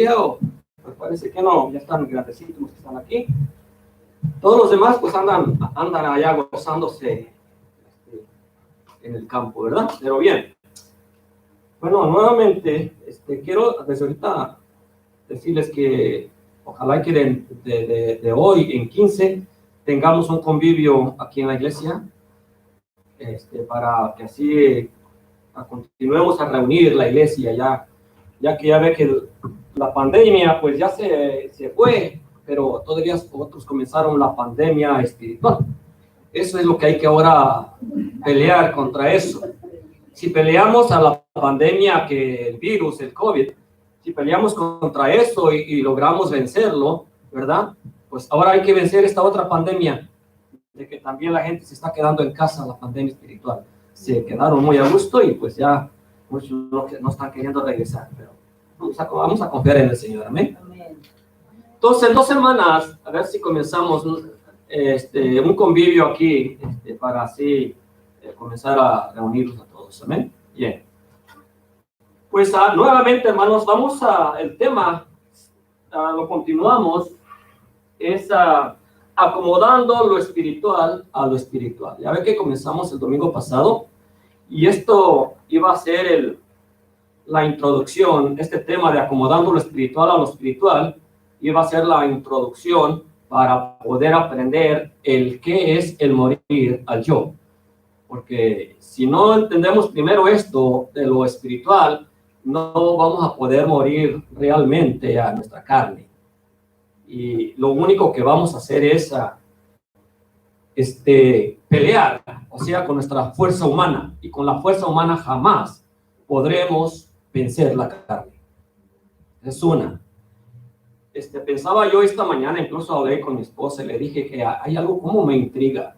o pues parece que no, ya están grandecitos los que están aquí. Todos los demás pues andan allá gozándose en el campo, ¿verdad? Pero bien. Bueno, nuevamente, quiero desde ahorita decirles que ojalá que de hoy en 15 tengamos un convivio aquí en la iglesia, para que así continuemos a reunir la iglesia, ya que ya ve que la pandemia pues ya se fue, pero todavía otros comenzaron la pandemia espiritual. Eso es lo que hay que ahora pelear contra eso. Si peleamos a la pandemia, que el virus, el COVID, si peleamos contra eso y logramos vencerlo, ¿verdad? Pues ahora hay que vencer esta otra pandemia, de que también la gente se está quedando en casa, la pandemia espiritual. Se quedaron muy a gusto y pues ya muchos no están queriendo regresar, pero vamos a confiar en el Señor, amén. Entonces, en 2 semanas, a ver si comenzamos un convivio aquí, para así comenzar a reunirnos a todos, amén. Bien. Pues nuevamente, hermanos, vamos el tema, lo continuamos, es acomodando lo espiritual a lo espiritual. Ya ve que comenzamos el domingo pasado y esto iba a ser la introducción, este tema de acomodando lo espiritual a lo espiritual, iba a ser la introducción para poder aprender el qué es el morir al yo. Porque si no entendemos primero esto de lo espiritual, no vamos a poder morir realmente a nuestra carne. Y lo único que vamos a hacer es pelear, o sea, con nuestra fuerza humana. Y con la fuerza humana jamás podremos vencer la carne. Es una. Pensaba yo esta mañana, incluso hablé con mi esposa y le dije que hay algo como me intriga.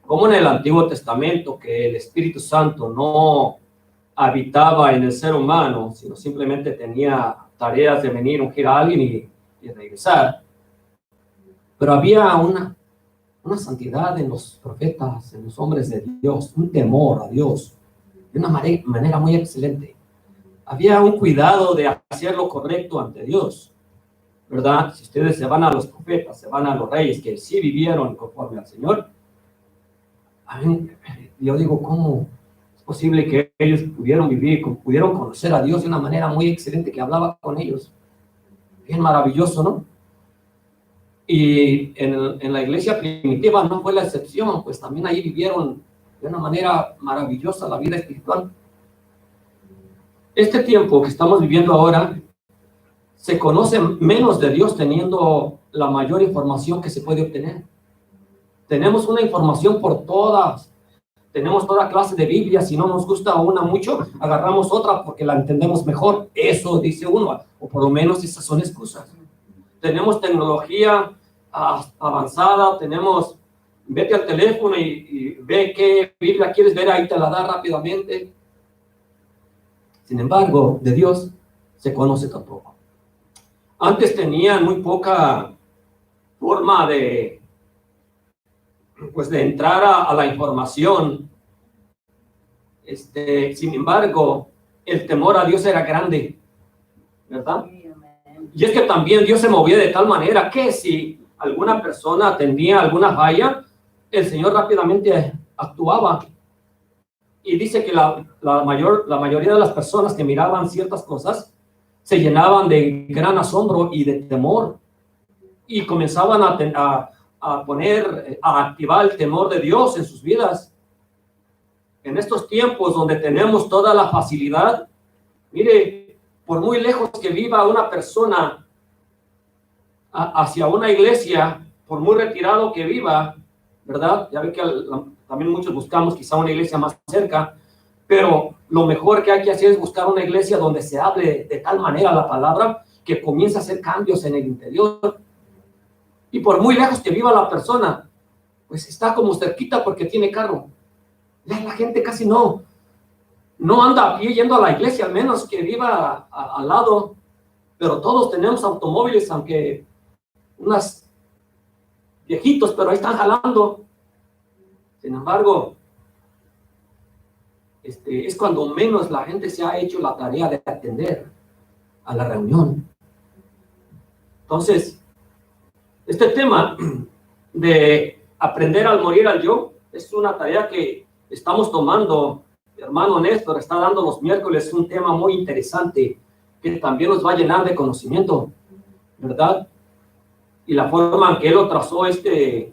Como en el Antiguo Testamento, que el Espíritu Santo no habitaba en el ser humano, sino simplemente tenía tareas de venir, ungir a alguien y regresar. Pero había una santidad en los profetas, en los hombres de Dios, un temor a Dios, de una manera muy excelente. Había un cuidado de hacer lo correcto ante Dios, ¿verdad? Si ustedes se van a los profetas, se van a los reyes que sí vivieron conforme al Señor, yo digo, ¿cómo es posible que ellos pudieron conocer a Dios de una manera muy excelente, que hablaba con ellos? Bien maravilloso, ¿no? Y en la iglesia primitiva no fue la excepción, pues también ahí vivieron de una manera maravillosa la vida espiritual. Este tiempo que estamos viviendo ahora, se conoce menos de Dios teniendo la mayor información que se puede obtener. Tenemos una información por todas. Tenemos toda clase de Biblia. Si no nos gusta una mucho, agarramos otra porque la entendemos mejor. Eso dice uno, o por lo menos esas son excusas. Tenemos tecnología avanzada, vete al teléfono y ve qué Biblia quieres ver, ahí te la da rápidamente. Sin embargo, de Dios se conoce tampoco. Antes tenían muy poca forma de entrar a la información. Sin embargo, el temor a Dios era grande, ¿verdad? Y es que también Dios se movía de tal manera que si alguna persona tenía alguna falla, el Señor rápidamente actuaba. Y dice que la mayoría de las personas que miraban ciertas cosas se llenaban de gran asombro y de temor y comenzaban a activar el temor de Dios en sus vidas. En estos tiempos donde tenemos toda la facilidad, mire, por muy lejos que viva una persona hacia una iglesia, por muy retirado que viva, ¿verdad? Ya ve que también muchos buscamos quizá una iglesia más cerca, pero lo mejor que hay que hacer es buscar una iglesia donde se hable de tal manera la palabra que comience a hacer cambios en el interior. Y por muy lejos que viva la persona, pues está como cerquita porque tiene carro. Ya la gente casi no anda a pie yendo a la iglesia, al menos que viva al lado. Pero todos tenemos automóviles, aunque unos viejitos, pero ahí están jalando. Sin embargo, es cuando menos la gente se ha hecho la tarea de atender a la reunión. Entonces, este tema de aprender al morir al yo es una tarea que estamos tomando. Hermano Néstor está dando los miércoles un tema muy interesante que también nos va a llenar de conocimiento, ¿verdad? Y la forma en que él lo trazó, el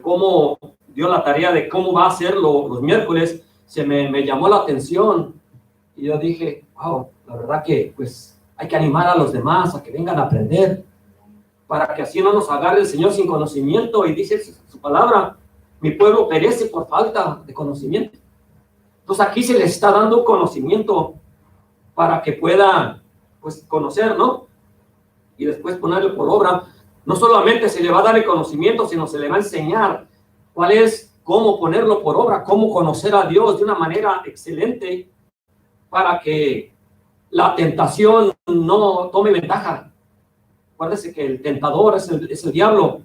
cómo dio la tarea de cómo va a hacerlo los miércoles, me llamó la atención. Y yo dije, wow, la verdad que pues hay que animar a los demás a que vengan a aprender, para que así no nos agarre el Señor sin conocimiento. Y dice su palabra, mi pueblo perece por falta de conocimiento. Entonces aquí se les está dando conocimiento para que puedan pues conocer, ¿no? Y después ponerlo por obra. No solamente se le va a dar el conocimiento, sino se le va a enseñar cuál es, cómo ponerlo por obra, cómo conocer a Dios de una manera excelente, para que la tentación no tome ventaja. Acuérdese que el tentador es el diablo.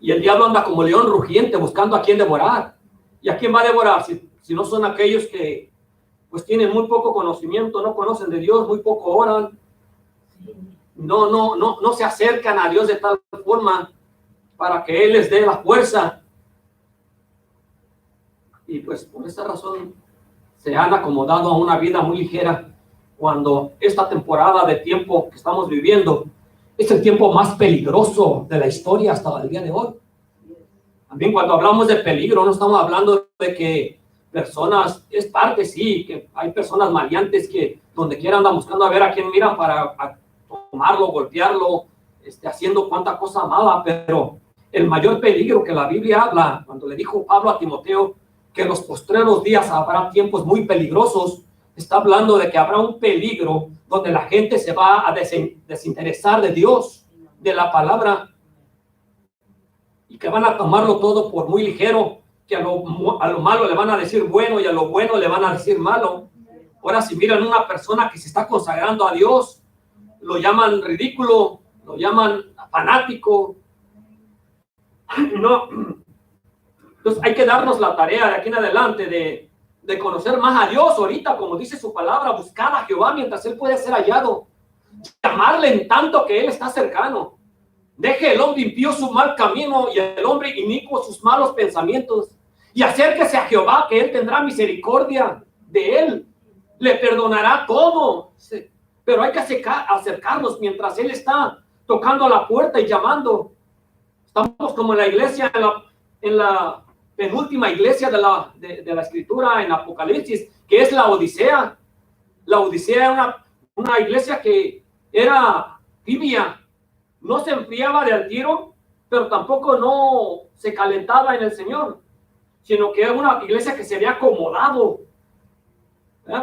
Y el diablo anda como león rugiente buscando a quién devorar. ¿Y a quién va a devorar? Si no son aquellos que pues tienen muy poco conocimiento, no conocen de Dios, muy poco oran, no se acercan a Dios de tal forma para que Él les dé la fuerza. Y pues por esta razón se han acomodado a una vida muy ligera, cuando esta temporada de tiempo que estamos viviendo es el tiempo más peligroso de la historia hasta el día de hoy. También cuando hablamos de peligro, no estamos hablando de que personas, es parte, sí, que hay personas maleantes que donde quiera andan buscando a ver a quién miran para tomarlo, golpearlo, haciendo cuanta cosa mala. Pero el mayor peligro que la Biblia habla, cuando le dijo Pablo a Timoteo que en los postreros días habrá tiempos muy peligrosos, está hablando de que habrá un peligro donde la gente se va a desinteresar de Dios, de la palabra, y que van a tomarlo todo por muy ligero, que a lo malo le van a decir bueno y a lo bueno le van a decir malo. Ahora, si miran una persona que se está consagrando a Dios, lo llaman ridículo, lo llaman fanático. No. Entonces hay que darnos la tarea de aquí en adelante de conocer más a Dios ahorita, como dice su palabra, buscar a Jehová mientras Él puede ser hallado, llamarle en tanto que Él está cercano. Deje el hombre impío su mal camino y el hombre inicuo sus malos pensamientos, y acérquese a Jehová, que Él tendrá misericordia de él, le perdonará todo. Pero hay que acercarnos mientras Él está tocando a la puerta y llamando. Estamos como en la iglesia, en la penúltima iglesia de la escritura, en Apocalipsis, que es la Odisea. La Odisea era una iglesia que era tibia, no se enfriaba de al tiro, pero tampoco no se calentaba en el Señor, sino que era una iglesia que se había acomodado.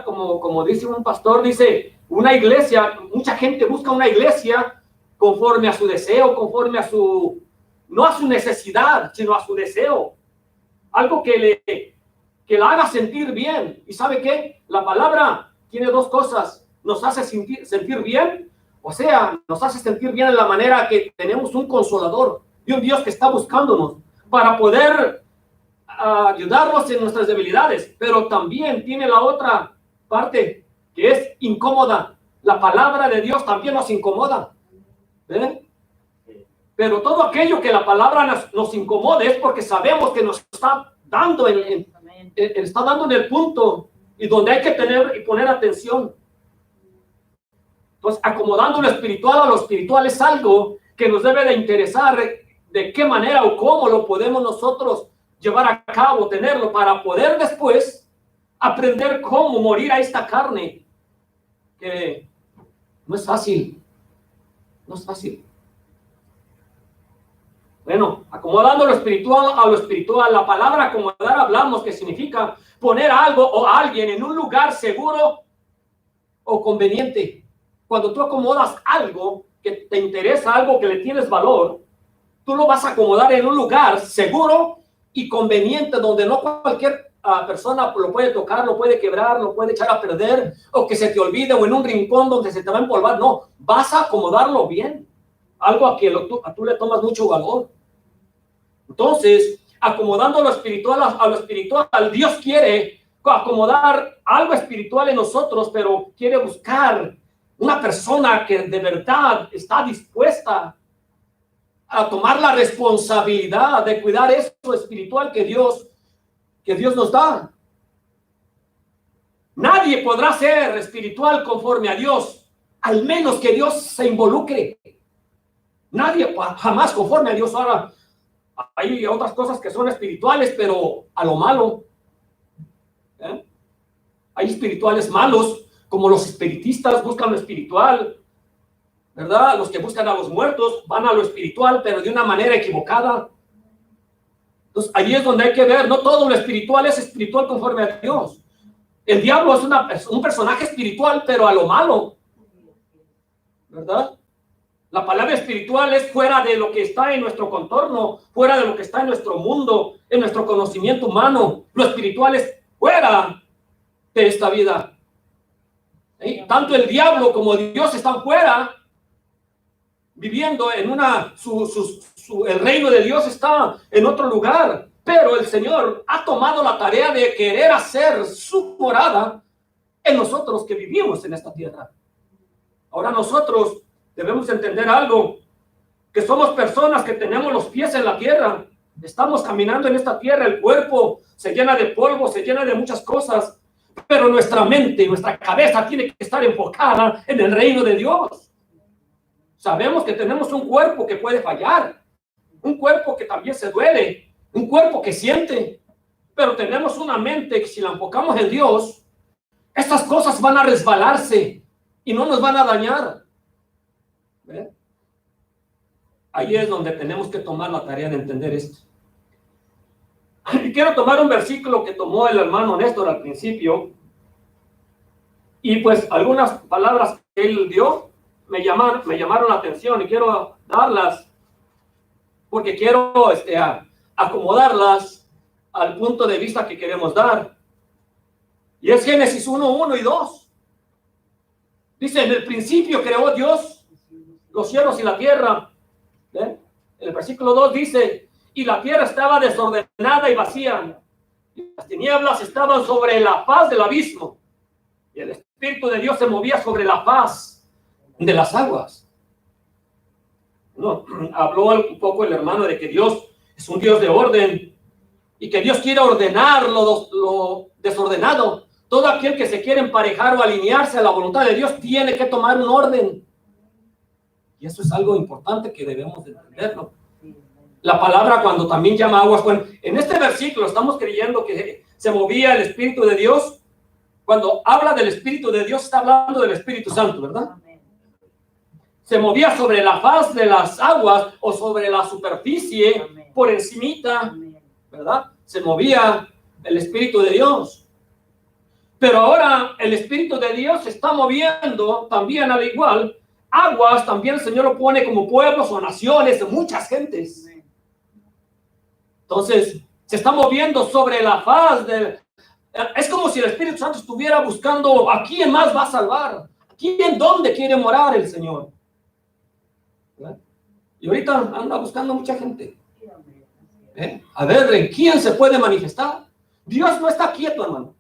Como dice un pastor, dice, una iglesia, mucha gente busca una iglesia conforme a su deseo, conforme a su, no a su necesidad, sino a su deseo. Algo que la haga sentir bien. ¿Y sabe qué? La palabra tiene dos cosas. Nos hace sentir bien, o sea, nos hace sentir bien en la manera que tenemos un consolador y un Dios que está buscándonos para poder ayudarnos en nuestras debilidades. Pero también tiene la otra parte que es incómoda. La palabra de Dios también nos incomoda. Pero todo aquello que la palabra nos incomode es porque sabemos que nos está dando está dando en el punto y donde hay que tener y poner atención. Entonces, acomodando lo espiritual a lo espiritual es algo que nos debe de interesar, de qué manera o cómo lo podemos nosotros llevar a cabo, tenerlo, para poder después aprender cómo morir a esta carne, que no es fácil, no es fácil. Bueno, acomodando lo espiritual a lo espiritual, la palabra acomodar hablamos que significa poner algo o a alguien en un lugar seguro o conveniente. Cuando tú acomodas algo que te interesa, algo que le tienes valor, tú lo vas a acomodar en un lugar seguro y conveniente, donde no cualquier persona lo puede tocar, lo puede quebrar, lo puede echar a perder, o que se te olvide, o en un rincón donde se te va a empolvar. No, vas a acomodarlo bien, algo a que tú le tomas mucho valor. Entonces, acomodando lo espiritual a lo espiritual, Dios quiere acomodar algo espiritual en nosotros, pero quiere buscar una persona que de verdad está dispuesta a tomar la responsabilidad de cuidar eso espiritual que Dios nos da. Nadie podrá ser espiritual conforme a Dios, al menos que Dios se involucre. Nadie, jamás conforme a Dios. Ahora, hay otras cosas que son espirituales, pero a lo malo. Hay espirituales malos, como los espiritistas buscan lo espiritual, ¿verdad? Los que buscan a los muertos van a lo espiritual, pero de una manera equivocada. Entonces, ahí es donde hay que ver, no todo lo espiritual es espiritual conforme a Dios. El diablo es un personaje espiritual, pero a lo malo, ¿verdad? La palabra espiritual es fuera de lo que está en nuestro contorno, fuera de lo que está en nuestro mundo, en nuestro conocimiento humano. Lo espiritual es fuera de esta vida. ¿Sí? Tanto el diablo como Dios están fuera, viviendo en el reino de Dios está en otro lugar, pero el Señor ha tomado la tarea de querer hacer su morada en nosotros que vivimos en esta tierra. Ahora nosotros debemos entender algo, que somos personas que tenemos los pies en la tierra, estamos caminando en esta tierra, el cuerpo se llena de polvo, se llena de muchas cosas, pero nuestra mente, nuestra cabeza tiene que estar enfocada en el reino de Dios. Sabemos que tenemos un cuerpo que puede fallar, un cuerpo que también se duele, un cuerpo que siente, pero tenemos una mente que si la enfocamos en Dios, estas cosas van a resbalarse y no nos van a dañar. ¿Ve? Ahí es donde tenemos que tomar la tarea de entender esto. Y quiero tomar un versículo que tomó el hermano Néstor al principio, y pues algunas palabras que él dio me llamaron la atención y quiero darlas porque quiero acomodarlas al punto de vista que queremos dar. Y es Génesis 1, 1 y 2. Dice, en el principio creó Dios los cielos y la tierra. ¿Ven? El versículo 2 dice, y la tierra estaba desordenada y vacía, y las tinieblas estaban sobre la faz del abismo, y el Espíritu de Dios se movía sobre la faz de las aguas. No, habló un poco el hermano de que Dios es un Dios de orden, y que Dios quiere ordenar lo desordenado. Todo aquel que se quiere emparejar o alinearse a la voluntad de Dios tiene que tomar un orden. Y eso es algo importante que debemos de entenderlo. La palabra cuando también llama aguas, bueno, en este versículo estamos creyendo que se movía el Espíritu de Dios. Cuando habla del Espíritu de Dios está hablando del Espíritu Santo, ¿verdad? Se movía sobre la faz de las aguas o sobre la superficie, por encimita, ¿verdad? Se movía el Espíritu de Dios. Pero ahora el Espíritu de Dios se está moviendo también al igual. Aguas también el Señor lo pone como pueblos o naciones, muchas gentes. Entonces, se está moviendo sobre la faz es como si el Espíritu Santo estuviera buscando a quién más va a salvar, dónde quiere morar el Señor. ¿Verdad? Y ahorita anda buscando mucha gente. A ver, ¿en quién se puede manifestar? Dios no está quieto, hermano.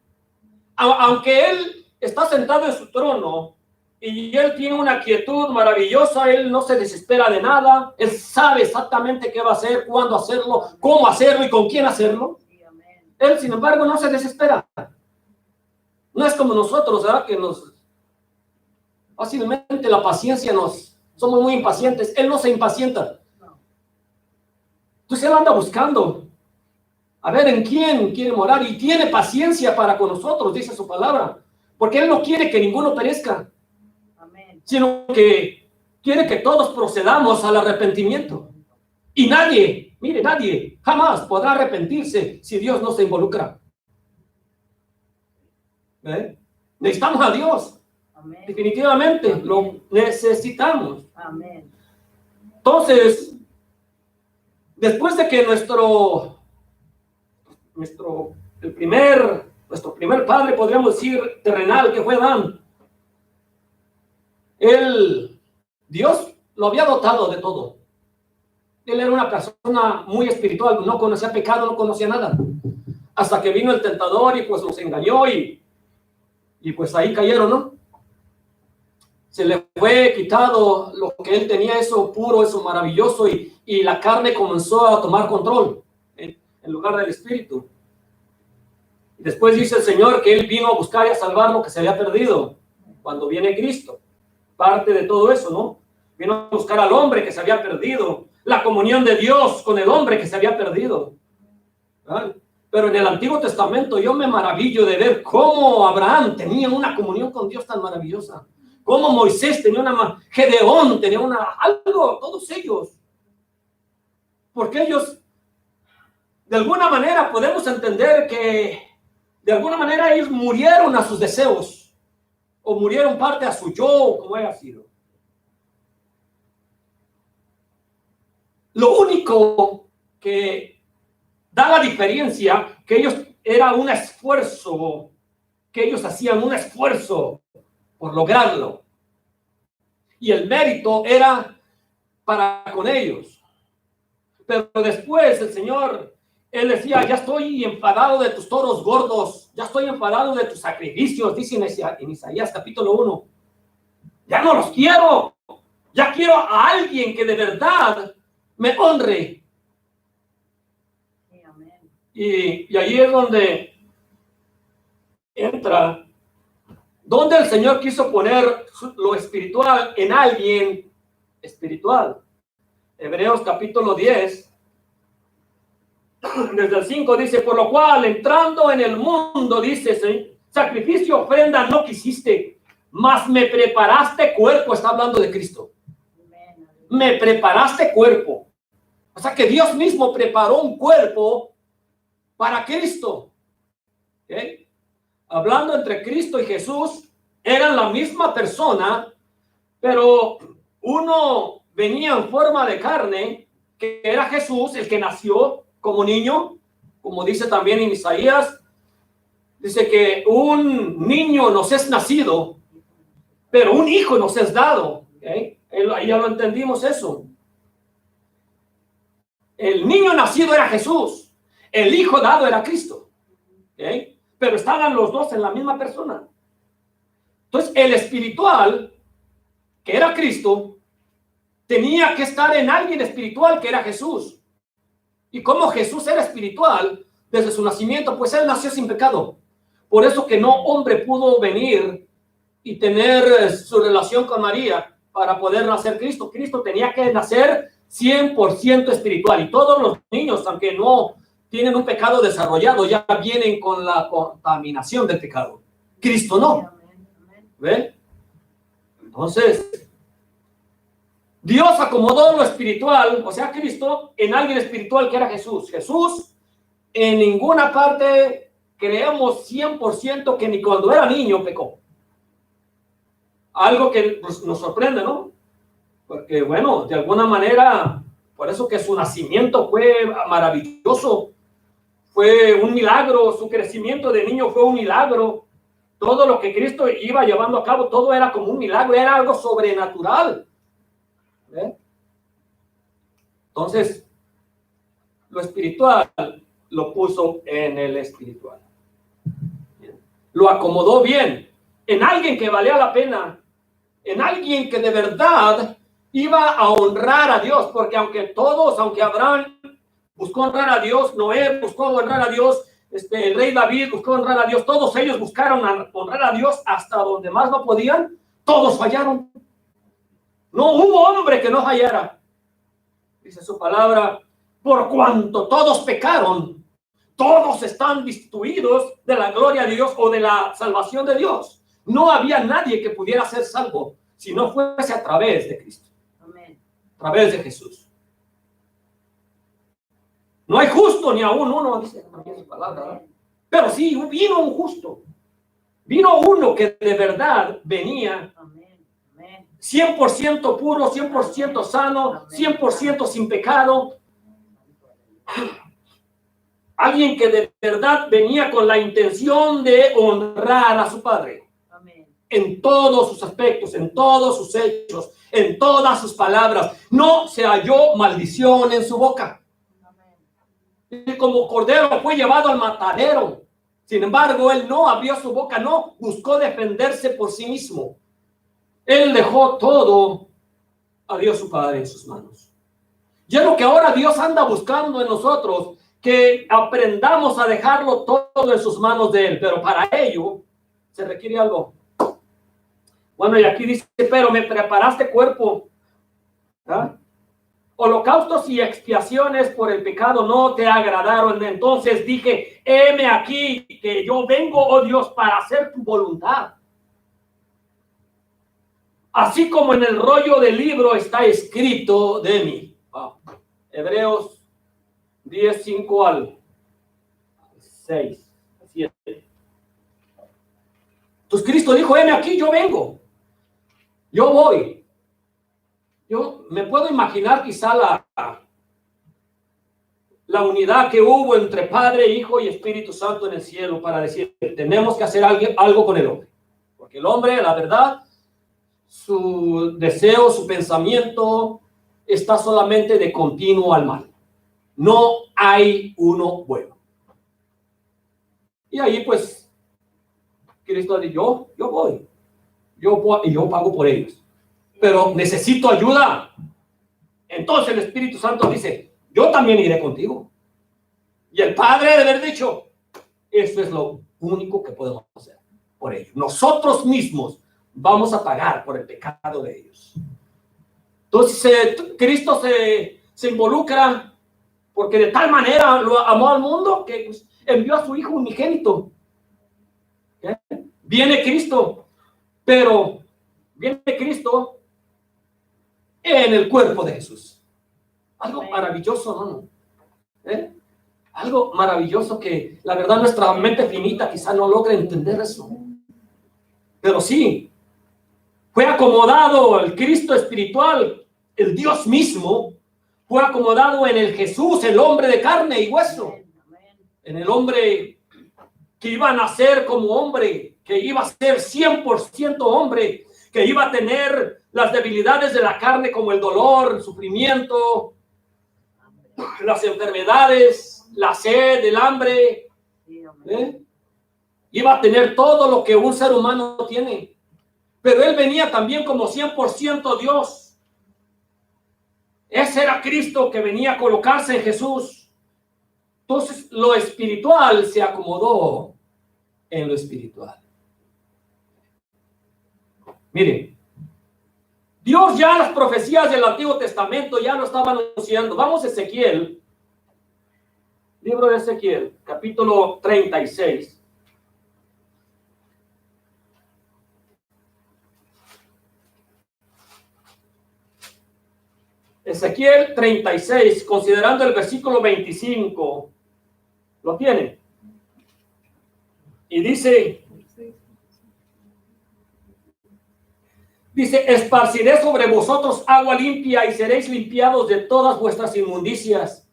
Aunque Él está sentado en su trono y Él tiene una quietud maravillosa, Él no se desespera de nada, Él sabe exactamente qué va a hacer, cuándo hacerlo, cómo hacerlo y con quién hacerlo. Él, sin embargo, no se desespera. No es como nosotros, ¿verdad? Que fácilmente la paciencia somos muy impacientes. Él no se impacienta. Entonces Él anda buscando a ver en quién quiere morar y tiene paciencia para con nosotros, dice su palabra, porque Él no quiere que ninguno perezca, sino que quiere que todos procedamos al arrepentimiento. Y nadie jamás podrá arrepentirse si Dios no se involucra. Necesitamos a Dios. Amén. Definitivamente. Amén. Lo necesitamos. Amén. Entonces, después de que nuestro primer padre, podríamos decir, terrenal, que fue Adán, Dios lo había dotado de todo. Él era una persona muy espiritual, no conocía pecado, no conocía nada. Hasta que vino el tentador y pues los engañó y pues ahí cayeron, ¿no? Se le fue quitado lo que él tenía, eso puro, eso maravilloso, y la carne comenzó a tomar control en lugar del espíritu. Después dice el Señor que él vino a buscar y a salvar lo que se había perdido cuando viene Cristo. Parte de todo eso, ¿no? Vino a buscar al hombre que se había perdido, la comunión de Dios con el hombre que se había perdido. ¿Verdad? Pero en el Antiguo Testamento yo me maravillo de ver cómo Abraham tenía una comunión con Dios tan maravillosa, cómo Moisés tenía una, Gedeón tenía algo, todos ellos. Porque ellos, de alguna manera podemos entender que de alguna manera ellos murieron a sus deseos, o murieron parte a su yo, como haya sido. Lo único que da la diferencia, que ellos era un esfuerzo, que ellos hacían un esfuerzo por lograrlo. Y el mérito era para con ellos. Pero después el Señor, él decía, ya estoy enfadado de tus toros gordos, ya estoy enfadado de tus sacrificios, dice en Isaías capítulo 1. Ya no los quiero, ya quiero a alguien que de verdad me honre. Y ahí es donde entra, donde el Señor quiso poner lo espiritual en alguien espiritual. Hebreos capítulo 10, desde el 5 dice, por lo cual entrando en el mundo, dice, sacrificio, ofrenda no quisiste, mas me preparaste cuerpo. Está hablando de Cristo. Me preparaste cuerpo. O sea que Dios mismo preparó un cuerpo para Cristo. ¿Okay? Hablando entre Cristo y Jesús, eran la misma persona, pero uno venía en forma de carne, que era Jesús, el que nació como niño, como dice también en Isaías, dice que un niño nos es nacido, pero un hijo nos es dado. ¿Okay? Ahí ya lo entendimos eso. El niño nacido era Jesús, el hijo dado era Cristo. ¿Okay? Pero estaban los dos en la misma persona. Entonces, el espiritual, que era Cristo, tenía que estar en alguien espiritual, que era Jesús. Y como Jesús era espiritual desde su nacimiento, pues él nació sin pecado. Por eso que no hombre pudo venir y tener su relación con María para poder nacer Cristo. Cristo tenía que nacer 100% espiritual. Y todos los niños, aunque no tienen un pecado desarrollado, ya vienen con la contaminación del pecado. Cristo no. ¿Ven? Entonces, Dios acomodó lo espiritual, o sea, Cristo, en alguien espiritual que era Jesús. Jesús, en ninguna parte creemos 100% que ni cuando era niño pecó. Algo que pues, nos sorprende, ¿no? Porque, bueno, de alguna manera, por eso que su nacimiento fue maravilloso, fue un milagro, su crecimiento de niño fue un milagro. Todo lo que Cristo iba llevando a cabo, todo era como un milagro, era algo sobrenatural. ¿Eh? Entonces, lo espiritual lo puso en el espiritual. Lo acomodó bien en alguien que valía la pena, en alguien que de verdad iba a honrar a Dios, porque aunque Abraham buscó honrar a Dios, Noé buscó honrar a Dios, el rey David buscó honrar a Dios, todos ellos buscaron honrar a Dios hasta donde más no podían, todos fallaron. No hubo hombre que no fallara. Dice su palabra, por cuanto todos pecaron, todos están destituidos de la gloria de Dios o de la salvación de Dios. No había nadie que pudiera ser salvo si no fuese a través de Cristo. Amén. A través de Jesús. No hay justo ni aún uno, dice también su palabra, ¿verdad? Pero sí, vino un justo. Vino uno que de verdad venía 100% puro, 100% sano, 100% sin pecado. Alguien que de verdad venía con la intención de honrar a su Padre. En todos sus aspectos, en todos sus hechos, en todas sus palabras. No se halló maldición en su boca. Y como cordero fue llevado al matadero. Sin embargo, él no abrió su boca, no buscó defenderse por sí mismo. Él dejó todo a Dios su Padre en sus manos. Y es lo que ahora Dios anda buscando en nosotros, que aprendamos a dejarlo todo en sus manos de Él. Pero para ello se requiere algo. Bueno, y aquí dice, pero me preparaste cuerpo. ¿Ah? Holocaustos y expiaciones por el pecado no te agradaron. Entonces dije, heme aquí, que yo vengo, oh Dios, para hacer tu voluntad. Así como en el rollo del libro está escrito de mí. Wow. Hebreos 10, 5 al 6, 7. Entonces Cristo dijo, heme aquí, yo vengo. Yo voy. Yo me puedo imaginar quizá la unidad que hubo entre Padre, Hijo y Espíritu Santo en el cielo para decir, tenemos que hacer algo con el hombre. Porque el hombre, la verdad, su deseo, su pensamiento está solamente de continuo al mal. No hay uno bueno. Y ahí pues Cristo dijo, yo voy. Yo pago por ellos. Pero necesito ayuda. Entonces el Espíritu Santo dice, yo también iré contigo. Y el Padre debe haber dicho, esto es lo único que podemos hacer por ellos. Nosotros mismos vamos a pagar por el pecado de ellos. Entonces Cristo se involucra porque de tal manera lo amó al mundo que pues, envió a su Hijo unigénito. ¿Eh? Viene Cristo, pero viene Cristo en el cuerpo de Jesús. Algo maravilloso, ¿no? ¿Eh? Algo maravilloso que la verdad nuestra mente finita quizá no logre entender eso. Pero sí, fue acomodado el Cristo espiritual, el Dios mismo, fue acomodado en el Jesús, el hombre de carne y hueso. En el hombre que iba a nacer como hombre, que iba a ser 100% hombre, que iba a tener las debilidades de la carne como el dolor, el sufrimiento, las enfermedades, la sed, el hambre. Iba a tener todo lo que un ser humano tiene. Pero él venía también como 100% Dios. Ese era Cristo que venía a colocarse en Jesús. Entonces lo espiritual se acomodó en lo espiritual. Miren, Dios ya las profecías del Antiguo Testamento ya lo estaba anunciando. Vamos a Ezequiel, libro de Ezequiel, capítulo 36. Ezequiel 36, considerando el versículo 25, ¿lo tiene? Y dice, esparciré sobre vosotros agua limpia y seréis limpiados de todas vuestras inmundicias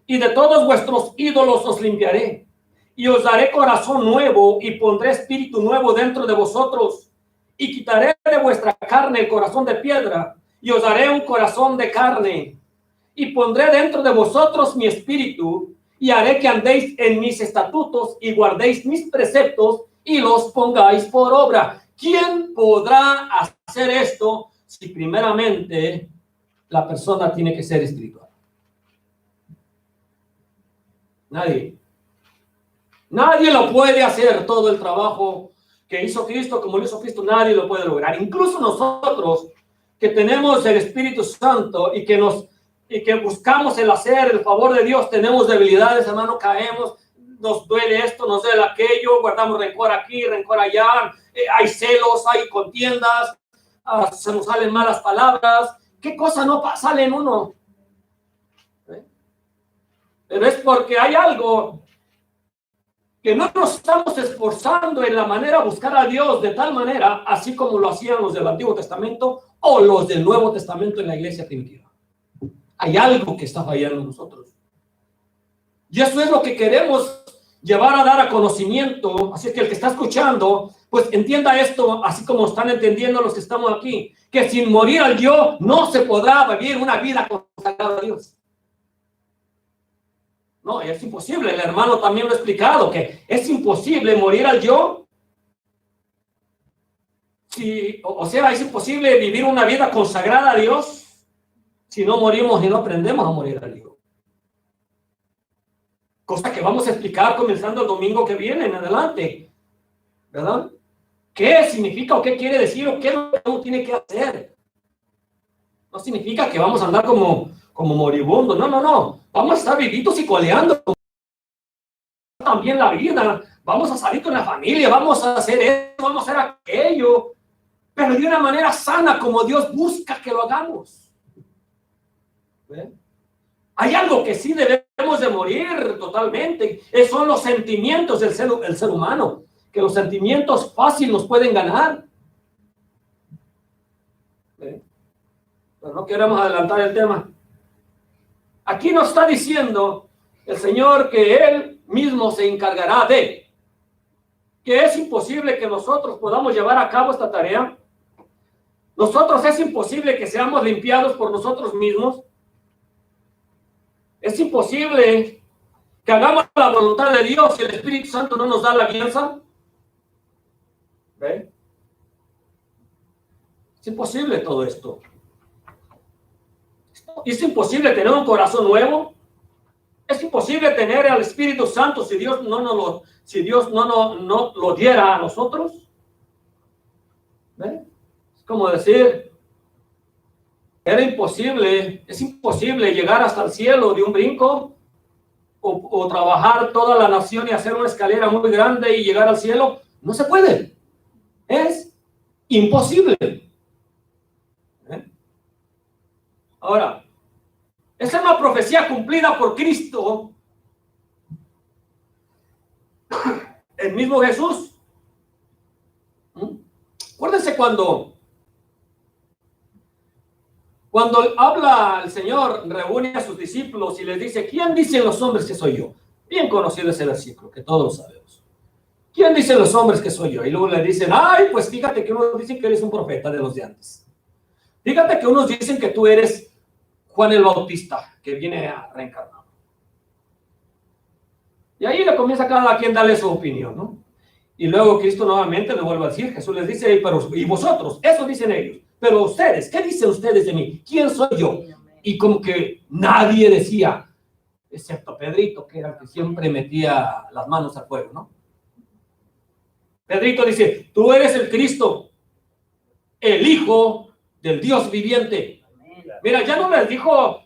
y de todos vuestros ídolos os limpiaré y os daré corazón nuevo y pondré espíritu nuevo dentro de vosotros y quitaré de vuestra carne el corazón de piedra y os daré un corazón de carne y pondré dentro de vosotros mi espíritu y haré que andéis en mis estatutos y guardéis mis preceptos y los pongáis por obra. ¿Quién podrá hacer esto si primeramente la persona tiene que ser espiritual? Nadie. Nadie lo puede hacer. Todo el trabajo que hizo Cristo, como lo hizo Cristo, nadie lo puede lograr. Incluso nosotros que tenemos el Espíritu Santo y que buscamos el hacer el favor de Dios, tenemos debilidades, hermano, caemos, nos duele esto, nos duele aquello, guardamos rencor aquí, rencor allá, hay celos, hay contiendas, se nos salen malas palabras. ¿Qué cosa no sale en uno? Pero es porque hay algo que no nos estamos esforzando en la manera de buscar a Dios de tal manera, así como lo hacían los del Antiguo Testamento o los del Nuevo Testamento en la iglesia primitiva. Hay algo que está fallando en nosotros. Y eso es lo que queremos llevar a dar a conocimiento. Así es que el que está escuchando, pues entienda esto, así como están entendiendo los que estamos aquí, que sin morir al yo no se podrá vivir una vida consagrada a Dios. No, es imposible. El hermano también lo ha explicado, que es imposible morir al yo O sea, es imposible vivir una vida consagrada a Dios si no morimos y no aprendemos a morir a Dios. Cosa que vamos a explicar comenzando el domingo que viene en adelante, ¿verdad? ¿Qué significa o qué quiere decir o qué es lo que uno tiene que hacer? No significa que vamos a andar como moribundos, no. Vamos a estar vivitos y coleando también la vida. Vamos a salir con la familia, vamos a hacer esto, vamos a hacer aquello, pero de una manera sana, como Dios busca que lo hagamos. ¿Ven? Hay algo que sí debemos de morir totalmente, son los sentimientos del ser humano, que los sentimientos fácil nos pueden ganar. ¿Ven? Pero no queremos adelantar el tema. Aquí nos está diciendo el Señor que Él mismo se encargará de, que es imposible que nosotros podamos llevar a cabo esta tarea. Nosotros es imposible que seamos limpiados por nosotros mismos. Es imposible que hagamos la voluntad de Dios si el Espíritu Santo no nos da la guianza. ¿Ve? Es imposible todo esto. Es imposible tener un corazón nuevo. Es imposible tener al Espíritu Santo si Dios no lo diera a nosotros. ¿Ve? Es como decir, es imposible llegar hasta el cielo de un brinco o trabajar toda la nación y hacer una escalera muy grande y llegar al cielo. No se puede. Es imposible. ¿Eh? Ahora, esa es una profecía cumplida por Cristo, el mismo Jesús. Acuérdense cuando habla el Señor, reúne a sus discípulos y les dice, ¿quién dicen los hombres que soy yo? Bien conocido ese versículo, que todos sabemos. ¿Quién dicen los hombres que soy yo? Y luego le dicen, ay, pues fíjate que unos dicen que eres un profeta de los de antes. Fíjate que unos dicen que tú eres Juan el Bautista, que viene a reencarnar. Y ahí le comienza cada quien a darle su opinión, ¿no? Y luego Cristo nuevamente le vuelve a decir, Jesús les dice, pero ¿y vosotros? Eso dicen ellos. Pero ustedes, ¿qué dicen ustedes de mí? ¿Quién soy yo? Y como que nadie decía, excepto Pedrito, que era el que siempre metía las manos al fuego, ¿no? Pedrito dice, tú eres el Cristo, el Hijo del Dios viviente. Mira, ya no les dijo,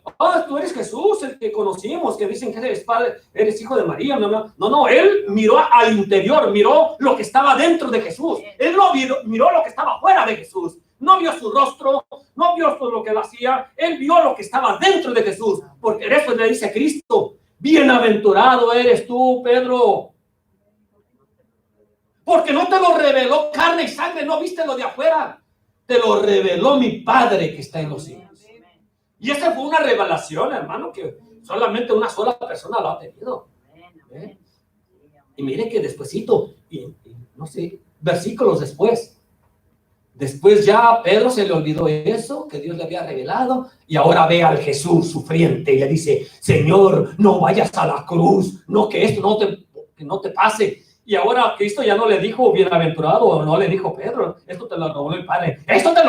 tú eres Jesús, el que conocimos, que dicen que eres padre, eres hijo de María. No, él miró al interior, miró lo que estaba dentro de Jesús. Él no miró lo que estaba fuera de Jesús. No vio su rostro, no vio todo lo que él hacía. Él vio lo que estaba dentro de Jesús. Porque eso le dice Cristo, bienaventurado eres tú, Pedro. Porque no te lo reveló carne y sangre, no viste lo de afuera. Te lo reveló mi Padre que está en los cielos. Y esa fue una revelación, hermano, que solamente una sola persona lo ha tenido. ¿Eh? Y mire que despuesito, no sé, versículos después ya a Pedro se le olvidó eso, que Dios le había revelado, y ahora ve al Jesús sufriente y le dice, Señor, no vayas a la cruz, no, que esto no te pase. Y ahora Cristo ya no le dijo bienaventurado, o no le dijo Pedro, esto te lo reveló el Padre, esto te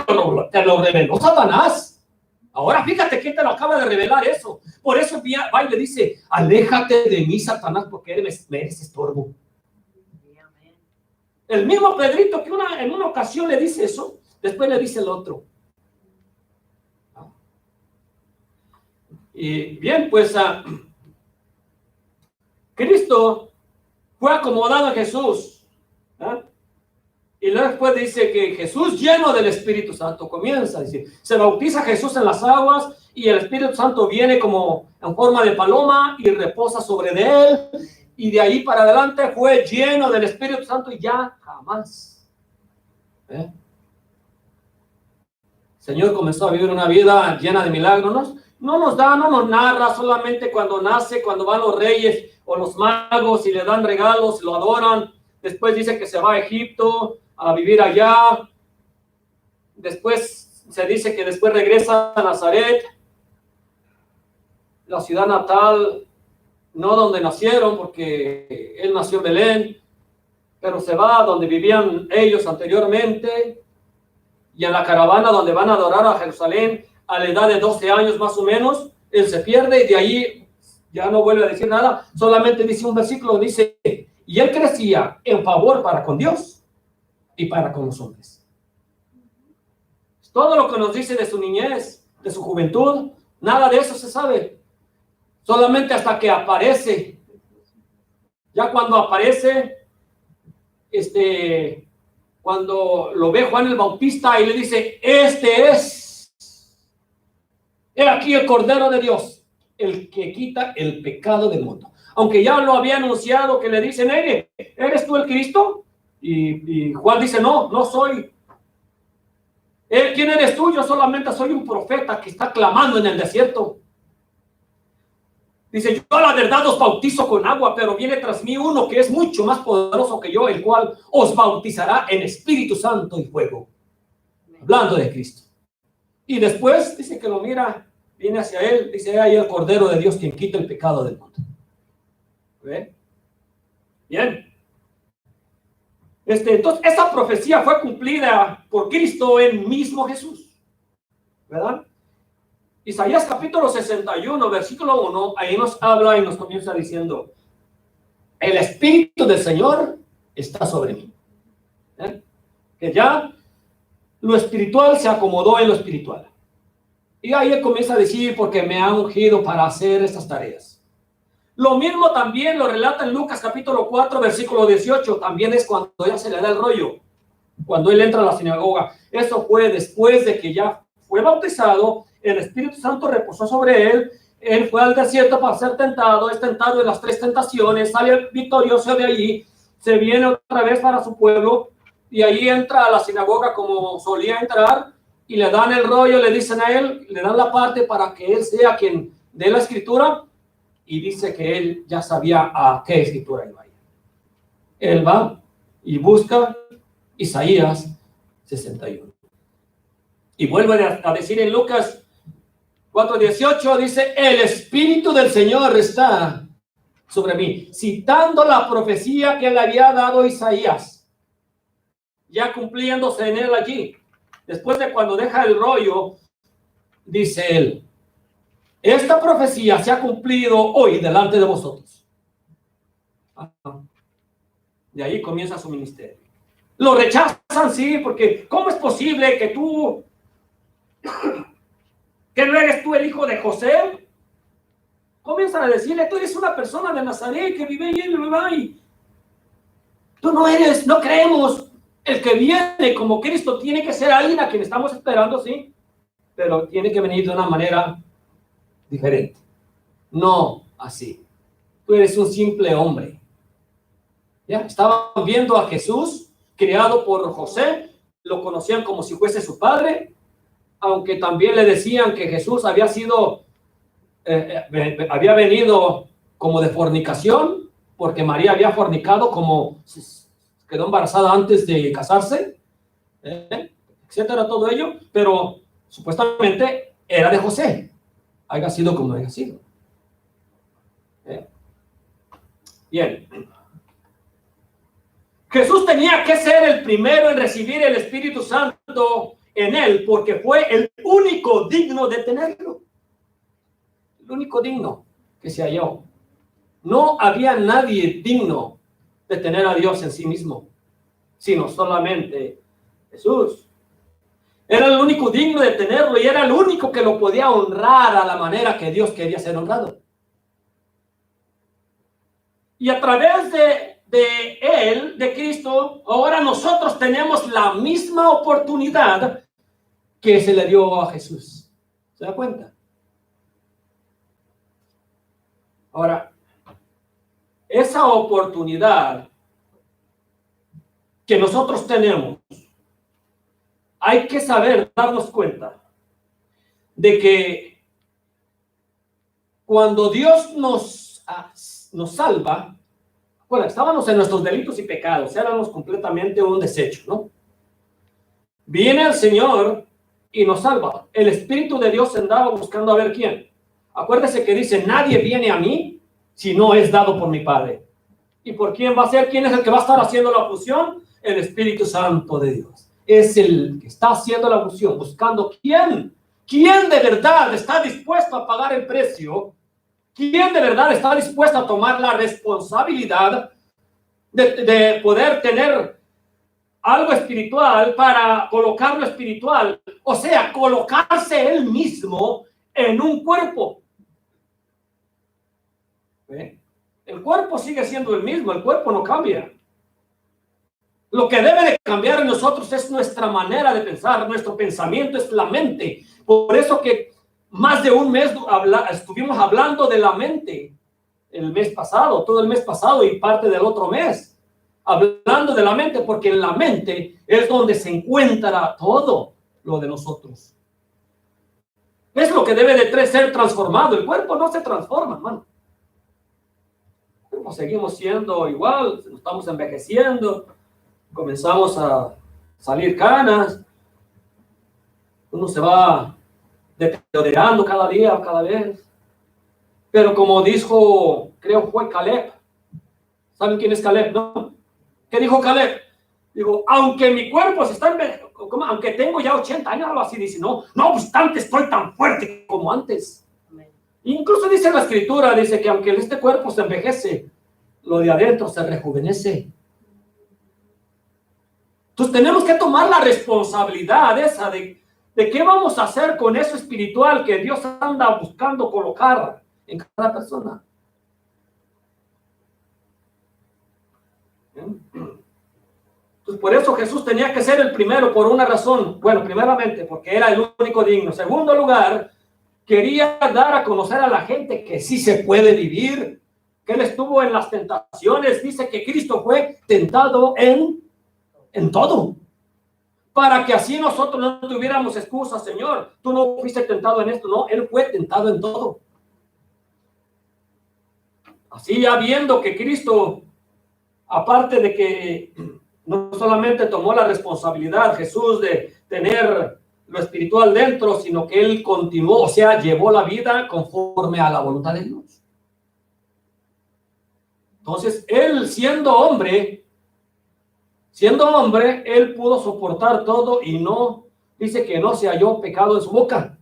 lo reveló Satanás. Ahora fíjate quién te lo acaba de revelar eso. Por eso va y le dice, aléjate de mí, Satanás, porque me eres estorbo. El mismo Pedrito que en una ocasión le dice eso, después le dice el otro. Y bien, pues Cristo fue acomodado a Jesús. Y luego después dice que Jesús, lleno del Espíritu Santo, comienza a decir, se bautiza Jesús en las aguas y el Espíritu Santo viene como en forma de paloma y reposa sobre de él. Y de ahí para adelante fue lleno del Espíritu Santo y ya jamás. El Señor comenzó a vivir una vida llena de milagros. No nos narra solamente cuando nace, cuando van los reyes o los magos y le dan regalos, lo adoran. Después dice que se va a Egipto a vivir allá. Después se dice que después regresa a Nazaret, la ciudad natal, no donde nacieron, porque él nació en Belén, pero se va a donde vivían ellos anteriormente. y en la caravana donde van a adorar a Jerusalén a la edad de 12 años más o menos, él se pierde y de ahí ya no vuelve a decir nada, solamente dice un versículo, dice, y él crecía en favor para con Dios y para con los hombres. Todo lo que nos dice de su niñez, de su juventud, nada de eso se sabe. Solamente hasta que aparece. Ya cuando aparece, cuando lo ve Juan el Bautista y le dice, este es, he aquí el Cordero de Dios, el que quita el pecado del mundo. Aunque ya lo había anunciado, que le dicen, ¿eres tú el Cristo? Y Juan dice, no soy. ¿Quién eres tú? Yo solamente soy un profeta que está clamando en el desierto. Dice, yo a la verdad os bautizo con agua, pero viene tras mí uno que es mucho más poderoso que yo, el cual os bautizará en Espíritu Santo y fuego. Hablando de Cristo. Y después dice que lo mira, viene hacia él, dice, ahí el Cordero de Dios quien quita el pecado del mundo. ¿Ve? Bien. Entonces, esa profecía fue cumplida por Cristo en mismo Jesús. ¿Verdad? Isaías capítulo 61, versículo 1, ahí nos habla y nos comienza diciendo, el Espíritu del Señor está sobre mí. Que ya lo espiritual se acomodó en lo espiritual. Y ahí él comienza a decir, porque me ha ungido para hacer estas tareas. Lo mismo también lo relata en Lucas capítulo 4, versículo 18, también es cuando ya se le da el rollo, cuando él entra a la sinagoga. Eso fue después de que ya fue bautizado, el Espíritu Santo reposó sobre él fue al desierto para ser tentado, es tentado en las 3 tentaciones, sale victorioso de allí, se viene otra vez para su pueblo, y ahí entra a la sinagoga como solía entrar, y le dan el rollo, le dicen a él, le dan la parte para que él sea quien dé la escritura, y dice que él ya sabía a qué escritura iba a ir. Él va y busca Isaías 61. Y vuelve a decir en Lucas 4:18, dice, el Espíritu del Señor está sobre mí, citando la profecía que le había dado Isaías, ya cumpliéndose en él allí. Después de cuando deja el rollo, dice él, esta profecía se ha cumplido hoy delante de vosotros. De ahí comienza su ministerio. Lo rechazan, sí, porque ¿cómo es posible que tú, que no eres tú el hijo de José? Comienzan a decirle, tú eres una persona de Nazaret que vive ahí en el lugar. Tú no eres, no creemos. El que viene como Cristo tiene que ser alguien a quien estamos esperando, sí, pero tiene que venir de una manera diferente. No así. Tú eres un simple hombre. ¿Ya? Estaban viendo a Jesús, criado por José, lo conocían como si fuese su padre, aunque también le decían que Jesús había sido, había venido como de fornicación, porque María había fornicado, como quedó embarazada antes de casarse, etcétera, todo ello, pero supuestamente era de José, haya sido como haya sido. Bien. Jesús tenía que ser el primero en recibir el Espíritu Santo en él, porque fue el único digno de tenerlo. El único digno que se halló. No había nadie digno de tener a Dios en sí mismo, sino solamente Jesús. Era el único digno de tenerlo y era el único que lo podía honrar a la manera que Dios quería ser honrado. Y a través de él, de Cristo, ahora nosotros tenemos la misma oportunidad que se le dio a Jesús. ¿Se da cuenta? Ahora, esa oportunidad que nosotros tenemos, hay que saber darnos cuenta de que cuando Dios nos salva, bueno, estábamos en nuestros delitos y pecados, éramos completamente un desecho, ¿no? Viene el Señor y nos salva. El Espíritu de Dios andaba buscando a ver quién. Acuérdese que dice, nadie viene a mí si no es dado por mi Padre. ¿Y por quién va a ser? ¿Quién es el que va a estar haciendo la fusión? El Espíritu Santo de Dios. es el que está haciendo la función, buscando quién de verdad está dispuesto a pagar el precio, quién de verdad está dispuesto a tomar la responsabilidad de poder tener algo espiritual para colocarlo espiritual, o sea, colocarse él mismo en un cuerpo. ¿Ve? El cuerpo sigue siendo el mismo, el cuerpo no cambia. Lo que debe de cambiar en nosotros es nuestra manera de pensar, nuestro pensamiento es la mente. Por eso que más de un mes estuvimos hablando de la mente, el mes pasado, todo el mes pasado y parte del otro mes, hablando de la mente, porque en la mente es donde se encuentra todo lo de nosotros. Es lo que debe de ser transformado. El cuerpo no se transforma, hermano. Seguimos siendo igual, estamos envejeciendo, comenzamos a salir canas, uno se va deteriorando cada día, cada vez. Pero como dijo, creo fue Caleb, ¿saben quién es Caleb, no? ¿Qué dijo Caleb? Digo, aunque mi cuerpo se está aunque tengo ya 80 años, algo así, dice, no obstante estoy tan fuerte como antes. Incluso dice la escritura, dice que aunque este cuerpo se envejece, lo de adentro se rejuvenece. Entonces tenemos que tomar la responsabilidad esa de qué vamos a hacer con eso espiritual que Dios anda buscando colocar en cada persona. Entonces por eso Jesús tenía que ser el primero por una razón. Bueno, primeramente porque era el único digno. En segundo lugar, quería dar a conocer a la gente que sí se puede vivir, que él estuvo en las tentaciones. Dice que Cristo fue tentado en todo, para que así nosotros no tuviéramos excusas. Señor, tú no fuiste tentado en esto. No, él fue tentado en todo. Así ya viendo que Cristo, aparte de que no solamente tomó la responsabilidad Jesús de tener lo espiritual dentro, sino que él continuó, o sea, llevó la vida conforme a la voluntad de Dios. Entonces, él siendo hombre, él pudo soportar todo y no, dice que no se halló pecado en su boca.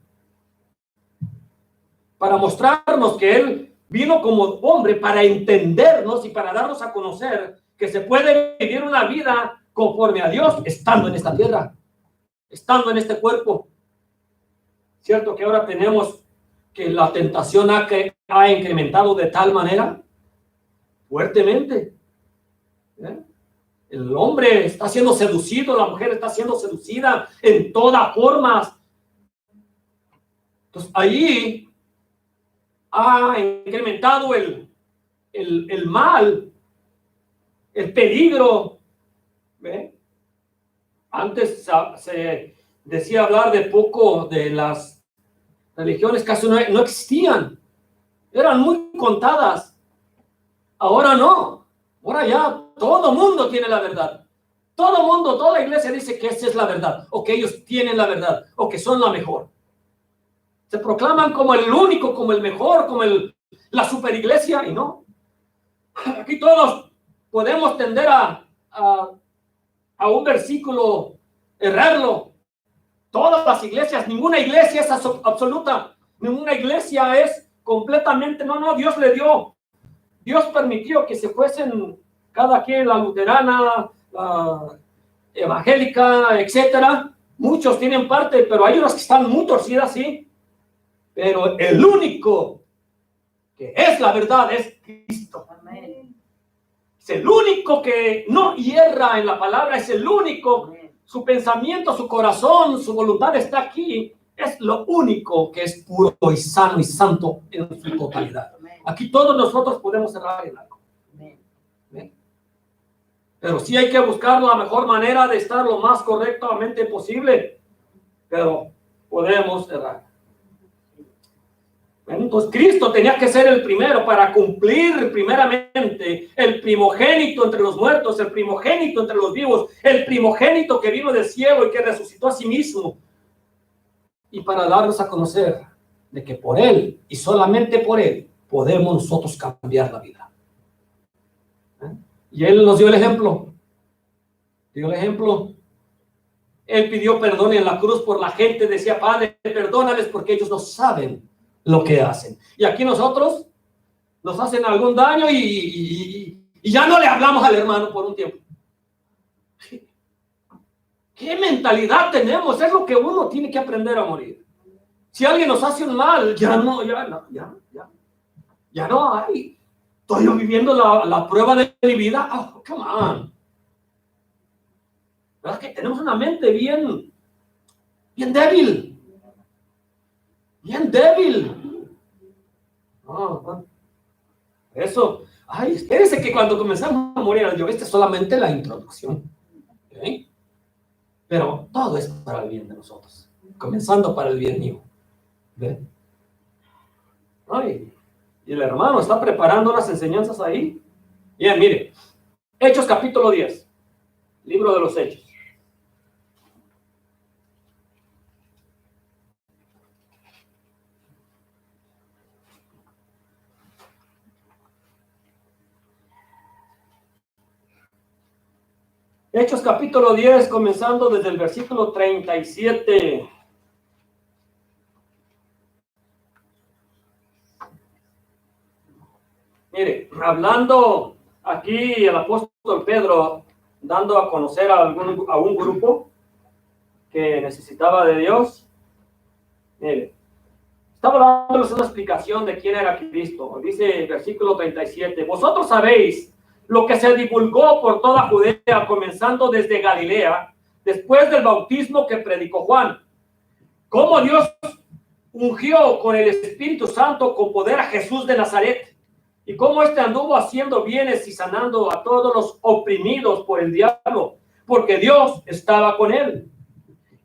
Para mostrarnos que él vino como hombre para entendernos y para darnos a conocer que se puede vivir una vida conforme a Dios estando en esta tierra, estando en este cuerpo. Cierto que ahora tenemos que la tentación ha incrementado de tal manera fuertemente. El hombre está siendo seducido, la mujer está siendo seducida en todas formas. Entonces, allí ha incrementado el mal, el peligro. ¿Ve? Antes se decía hablar de poco de las religiones, casi no existían, eran muy contadas. Ahora no, ahora ya todo mundo tiene la verdad. Todo mundo, toda la iglesia dice que esa es la verdad, o que ellos tienen la verdad, o que son la mejor. Se proclaman como el único, como el mejor, como la super iglesia, y no. Aquí todos podemos tender a un versículo, errarlo. Todas las iglesias, ninguna iglesia es absoluta, ninguna iglesia es completamente, no, Dios le dio, Dios permitió que se fuesen cada quien, la luterana, la evangélica, etcétera. Muchos tienen parte, pero hay unas que están muy torcidas, sí. Pero el único que es la verdad es Cristo. Amén. Es el único que no hierra en la palabra, es el único. Amén. Su pensamiento, su corazón, su voluntad está aquí. Es lo único que es puro y sano y santo en su totalidad. Amén. Aquí todos nosotros podemos errar en algo. Amén. Amén. Pero sí hay que buscar la mejor manera de estar lo más correctamente posible. Pero podemos errar. Entonces Cristo tenía que ser el primero para cumplir primeramente el primogénito entre los muertos, el primogénito entre los vivos, el primogénito que vino del cielo y que resucitó a sí mismo. Y para darnos a conocer de que por él y solamente por él podemos nosotros cambiar la vida. Y él nos dio el ejemplo. Dio el ejemplo Él pidió perdón en la cruz por la gente, decía, Padre, perdónales porque ellos no saben lo que hacen. Y aquí nosotros nos hacen algún daño y ya no le hablamos al hermano por un tiempo. ¿Qué mentalidad tenemos? Es lo que uno tiene que aprender a morir. Si alguien nos hace un mal, ya no hay. Estoy yo viviendo la prueba de mi vida. Oh, come on. ¿Verdad que tenemos una mente bien débil? Bien débil. Oh, eso. Ay, espérese que cuando comenzamos a morir, yo, esta es solamente la introducción. ¿Okay? Pero todo es para el bien de nosotros. Comenzando para el bien mío. ¿Ve? Ay, y el hermano está preparando unas enseñanzas ahí. Bien, mire. Hechos capítulo 10. Libro de los Hechos. Hechos capítulo 10, comenzando desde el versículo 37. Mire, hablando aquí el apóstol Pedro, dando a conocer a un grupo que necesitaba de Dios. Mire, estaba dándoles una explicación de quién era Cristo. Dice el versículo 37, vosotros sabéis lo que se divulgó por toda Judea, comenzando desde Galilea, después del bautismo que predicó Juan, cómo Dios ungió con el Espíritu Santo con poder a Jesús de Nazaret, y cómo éste anduvo haciendo bienes y sanando a todos los oprimidos por el diablo, porque Dios estaba con él.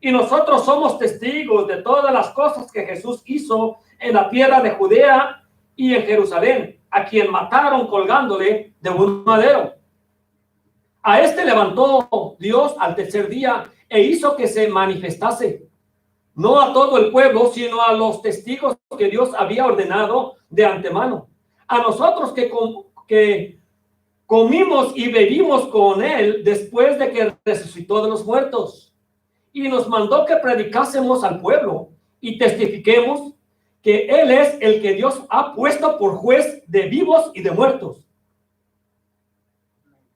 Y nosotros somos testigos de todas las cosas que Jesús hizo en la tierra de Judea y en Jerusalén, a quien mataron colgándole de un madero. A este levantó Dios al tercer día e hizo que se manifestase, no a todo el pueblo, sino a los testigos que Dios había ordenado de antemano. A nosotros que comimos y bebimos con él después de que resucitó de los muertos. Y nos mandó que predicásemos al pueblo y testifiquemos que él es el que Dios ha puesto por juez de vivos y de muertos.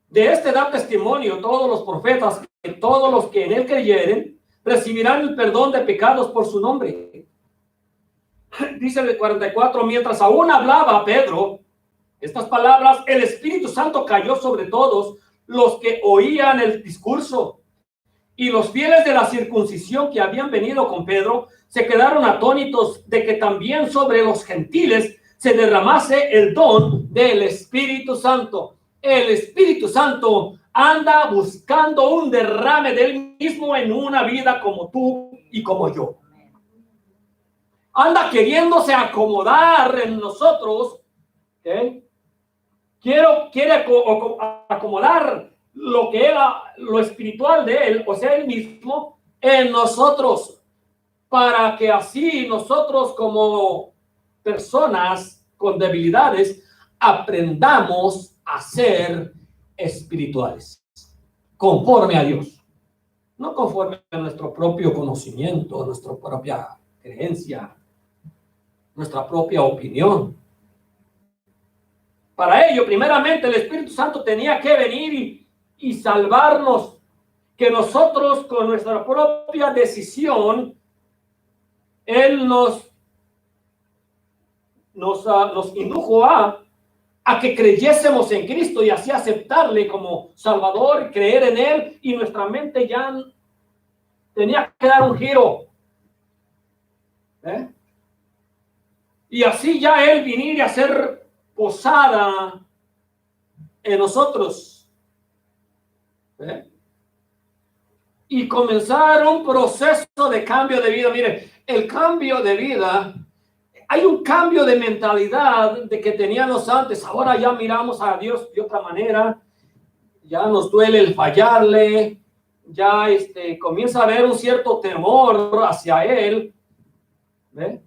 De este da testimonio todos los profetas, que todos los que en él creyeren recibirán el perdón de pecados por su nombre. Dice el 44, mientras aún hablaba Pedro estas palabras, el Espíritu Santo cayó sobre todos los que oían el discurso. Y los fieles de la circuncisión que habían venido con Pedro se quedaron atónitos de que también sobre los gentiles se derramase el don del Espíritu Santo. El Espíritu Santo anda buscando un derrame de él mismo en una vida como tú y como yo. Anda queriéndose acomodar en nosotros, ¿okay? Quiere acomodar lo que era lo espiritual de él, o sea, él mismo, en nosotros, para que así nosotros como personas con debilidades aprendamos a ser espirituales, conforme a Dios, no conforme a nuestro propio conocimiento, nuestra propia creencia, nuestra propia opinión. Para ello, primeramente, el Espíritu Santo tenía que venir y salvarnos, que nosotros con nuestra propia decisión, él nos indujo a que creyésemos en Cristo y así aceptarle como Salvador, creer en él, y nuestra mente ya tenía que dar un giro. Y así ya él venir y hacer posada en nosotros. Y comenzar un proceso de cambio de vida. Mire, el cambio de vida, hay un cambio de mentalidad de que teníamos antes. Ahora ya miramos a Dios de otra manera, ya nos duele el fallarle, ya comienza a haber un cierto temor hacia él. ¿Ve?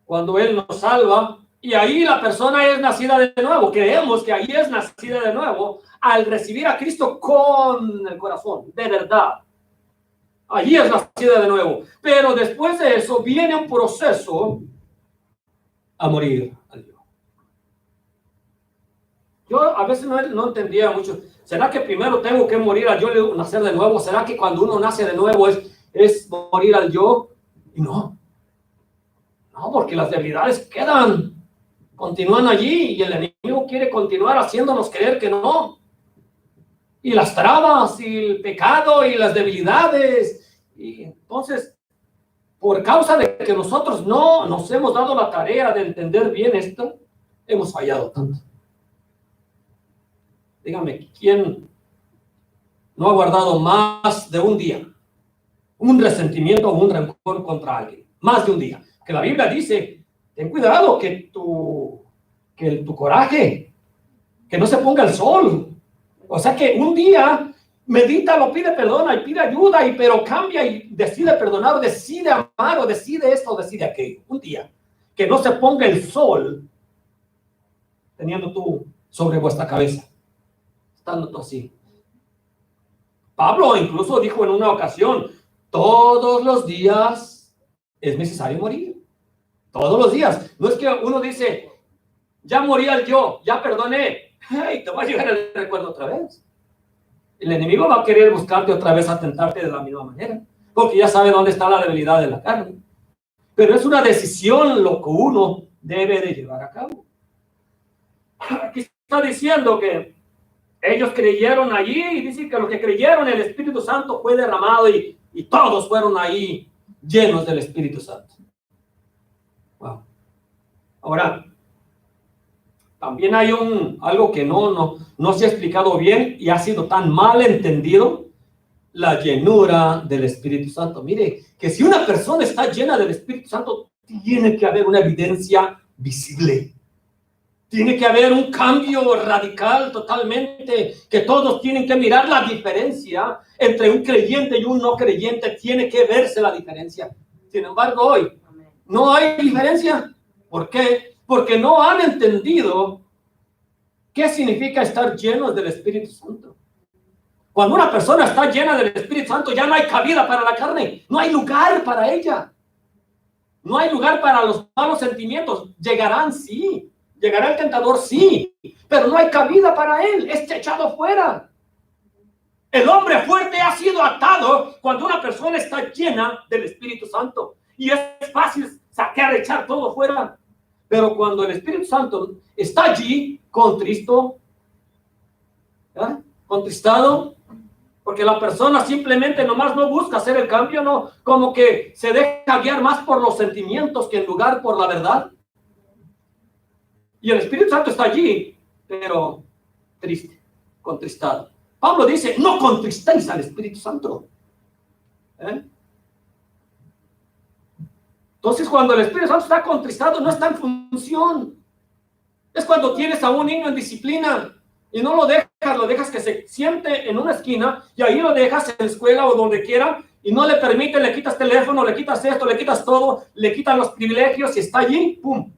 Cuando él nos salva, y ahí la persona es nacida de nuevo. Creemos que ahí es nacida de nuevo al recibir a Cristo con el corazón, de verdad. Allí es nacida de nuevo. Pero después de eso viene un proceso a morir al yo. Yo a veces no entendía mucho. ¿Será que primero tengo que morir al yo, nacer de nuevo? ¿Será que cuando uno nace de nuevo es morir al yo? Y no, porque las debilidades quedan, continúan allí y el enemigo quiere continuar haciéndonos creer que no. Y las trabas y el pecado y las debilidades. Y entonces, por causa de que nosotros no nos hemos dado la tarea de entender bien esto, hemos fallado tanto. Dígame, ¿quién no ha guardado más de un día un resentimiento o un rencor contra alguien? Más de un día. Que la Biblia dice, ten cuidado que tu coraje, que no se ponga el sol. O sea que un día medita, lo pide perdón y pide ayuda, pero cambia y decide perdonar, o decide amar, o decide esto, o decide aquello. Un día. Que no se ponga el sol teniendo tú sobre vuestra cabeza. Estando tú así. Pablo incluso dijo en una ocasión, todos los días es necesario morir. Todos los días. No es que uno dice, ya morí al yo, ya perdoné. Hey, te va a llegar el recuerdo otra vez. El enemigo va a querer buscarte otra vez, a tentarte de la misma manera, porque ya sabe dónde está la debilidad de la carne. Pero es una decisión lo que uno debe de llevar a cabo. Aquí está diciendo que ellos creyeron allí y dice que los que creyeron el Espíritu Santo fue derramado y todos fueron ahí llenos del Espíritu Santo. Wow. Ahora, también hay algo que no se ha explicado bien y ha sido tan mal entendido, la llenura del Espíritu Santo. Mire, que si una persona está llena del Espíritu Santo, tiene que haber una evidencia visible. Tiene que haber un cambio radical totalmente, que todos tienen que mirar la diferencia entre un creyente y un no creyente. Tiene que verse la diferencia. Sin embargo, hoy no hay diferencia. ¿Por qué? Porque no han entendido qué significa estar llenos del Espíritu Santo. Cuando una persona está llena del Espíritu Santo, ya no hay cabida para la carne. No hay lugar para ella. No hay lugar para los malos sentimientos. Llegarán, sí. Llegará el tentador, sí, pero no hay cabida para él, es echado fuera. El hombre fuerte ha sido atado cuando una persona está llena del Espíritu Santo. Y es fácil sacar, echar todo fuera. Pero cuando el Espíritu Santo está allí, contristo, ¿eh? Contristado, porque la persona simplemente nomás no busca hacer el cambio, no, como que se deja guiar más por los sentimientos que en lugar por la verdad. Y el Espíritu Santo está allí, pero triste, contristado. Pablo dice, no contristéis al Espíritu Santo. Entonces, cuando el Espíritu Santo está contristado, no está en función. Es cuando tienes a un niño en disciplina y no lo dejas que se siente en una esquina y ahí lo dejas en la escuela o donde quiera y no le permite, le quitas teléfono, le quitas esto, le quitas todo, le quitan los privilegios y está allí, ¡pum!,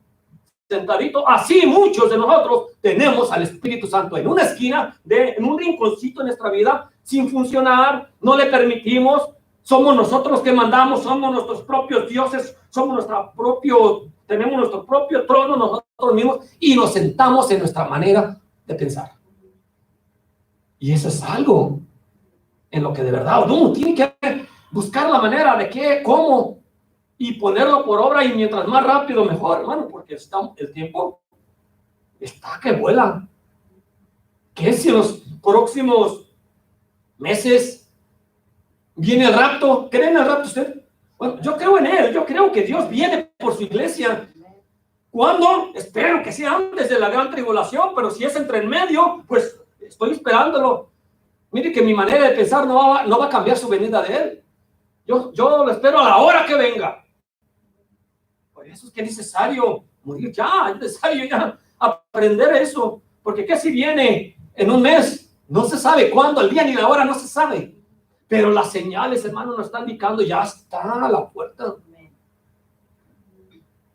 sentadito. Así muchos de nosotros tenemos al Espíritu Santo en una esquina, en un rinconcito en nuestra vida, sin funcionar, no le permitimos, somos nosotros los que mandamos, somos nuestros propios dioses, tenemos nuestro propio trono nosotros mismos y nos sentamos en nuestra manera de pensar. Y eso es algo en lo que de verdad uno tiene que buscar la manera de qué, cómo, y ponerlo por obra, y mientras más rápido mejor, hermano, porque el tiempo está que vuela. ¿Qué si en los próximos meses viene el rapto? ¿Cree en el rapto usted? Bueno, yo creo en él, yo creo que Dios viene por su iglesia. ¿Cuándo? Espero que sea antes de la gran tribulación, pero si es entre en medio, pues estoy esperándolo. Mire que mi manera de pensar no va a cambiar su venida de él. Yo lo espero a la hora que venga. Por eso es que es necesario morir ya, es necesario ya aprender eso, porque ¿qué si viene en un mes? No se sabe cuándo, el día ni la hora no se sabe, pero las señales, hermano, nos están indicando, ya está a la puerta.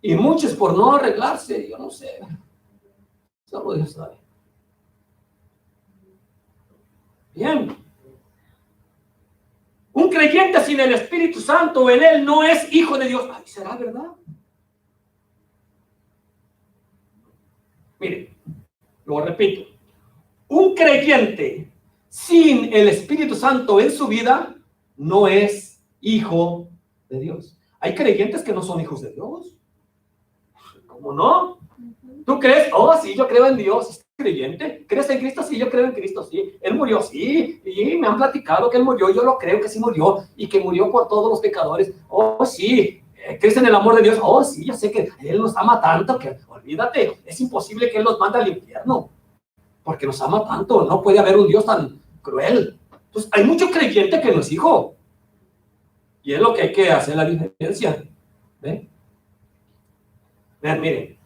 Y muchos por no arreglarse, yo no sé, solo Dios sabe. Bien. Un creyente sin el Espíritu Santo en él no es hijo de Dios. Ay, ¿será verdad? Mire, lo repito. Un creyente sin el Espíritu Santo en su vida no es hijo de Dios. Hay creyentes que no son hijos de Dios. ¿Cómo no? ¿Tú crees? Oh, sí, yo creo en Dios. ¿Es creyente? ¿Crees en Cristo? Sí, yo creo en Cristo, sí. Él murió, sí. Y me han platicado que él murió. Yo lo creo que sí murió. Y que murió por todos los pecadores. Oh, sí. ¿Crees en el amor de Dios? Oh, sí, yo sé que Él nos ama tanto que, olvídate, es imposible que Él nos mande al infierno. Porque nos ama tanto. No puede haber un Dios tan cruel. Entonces, hay mucho creyente que no es hijo. Y es lo que hay que hacer la diferencia. ¿Ven? Vean, miren.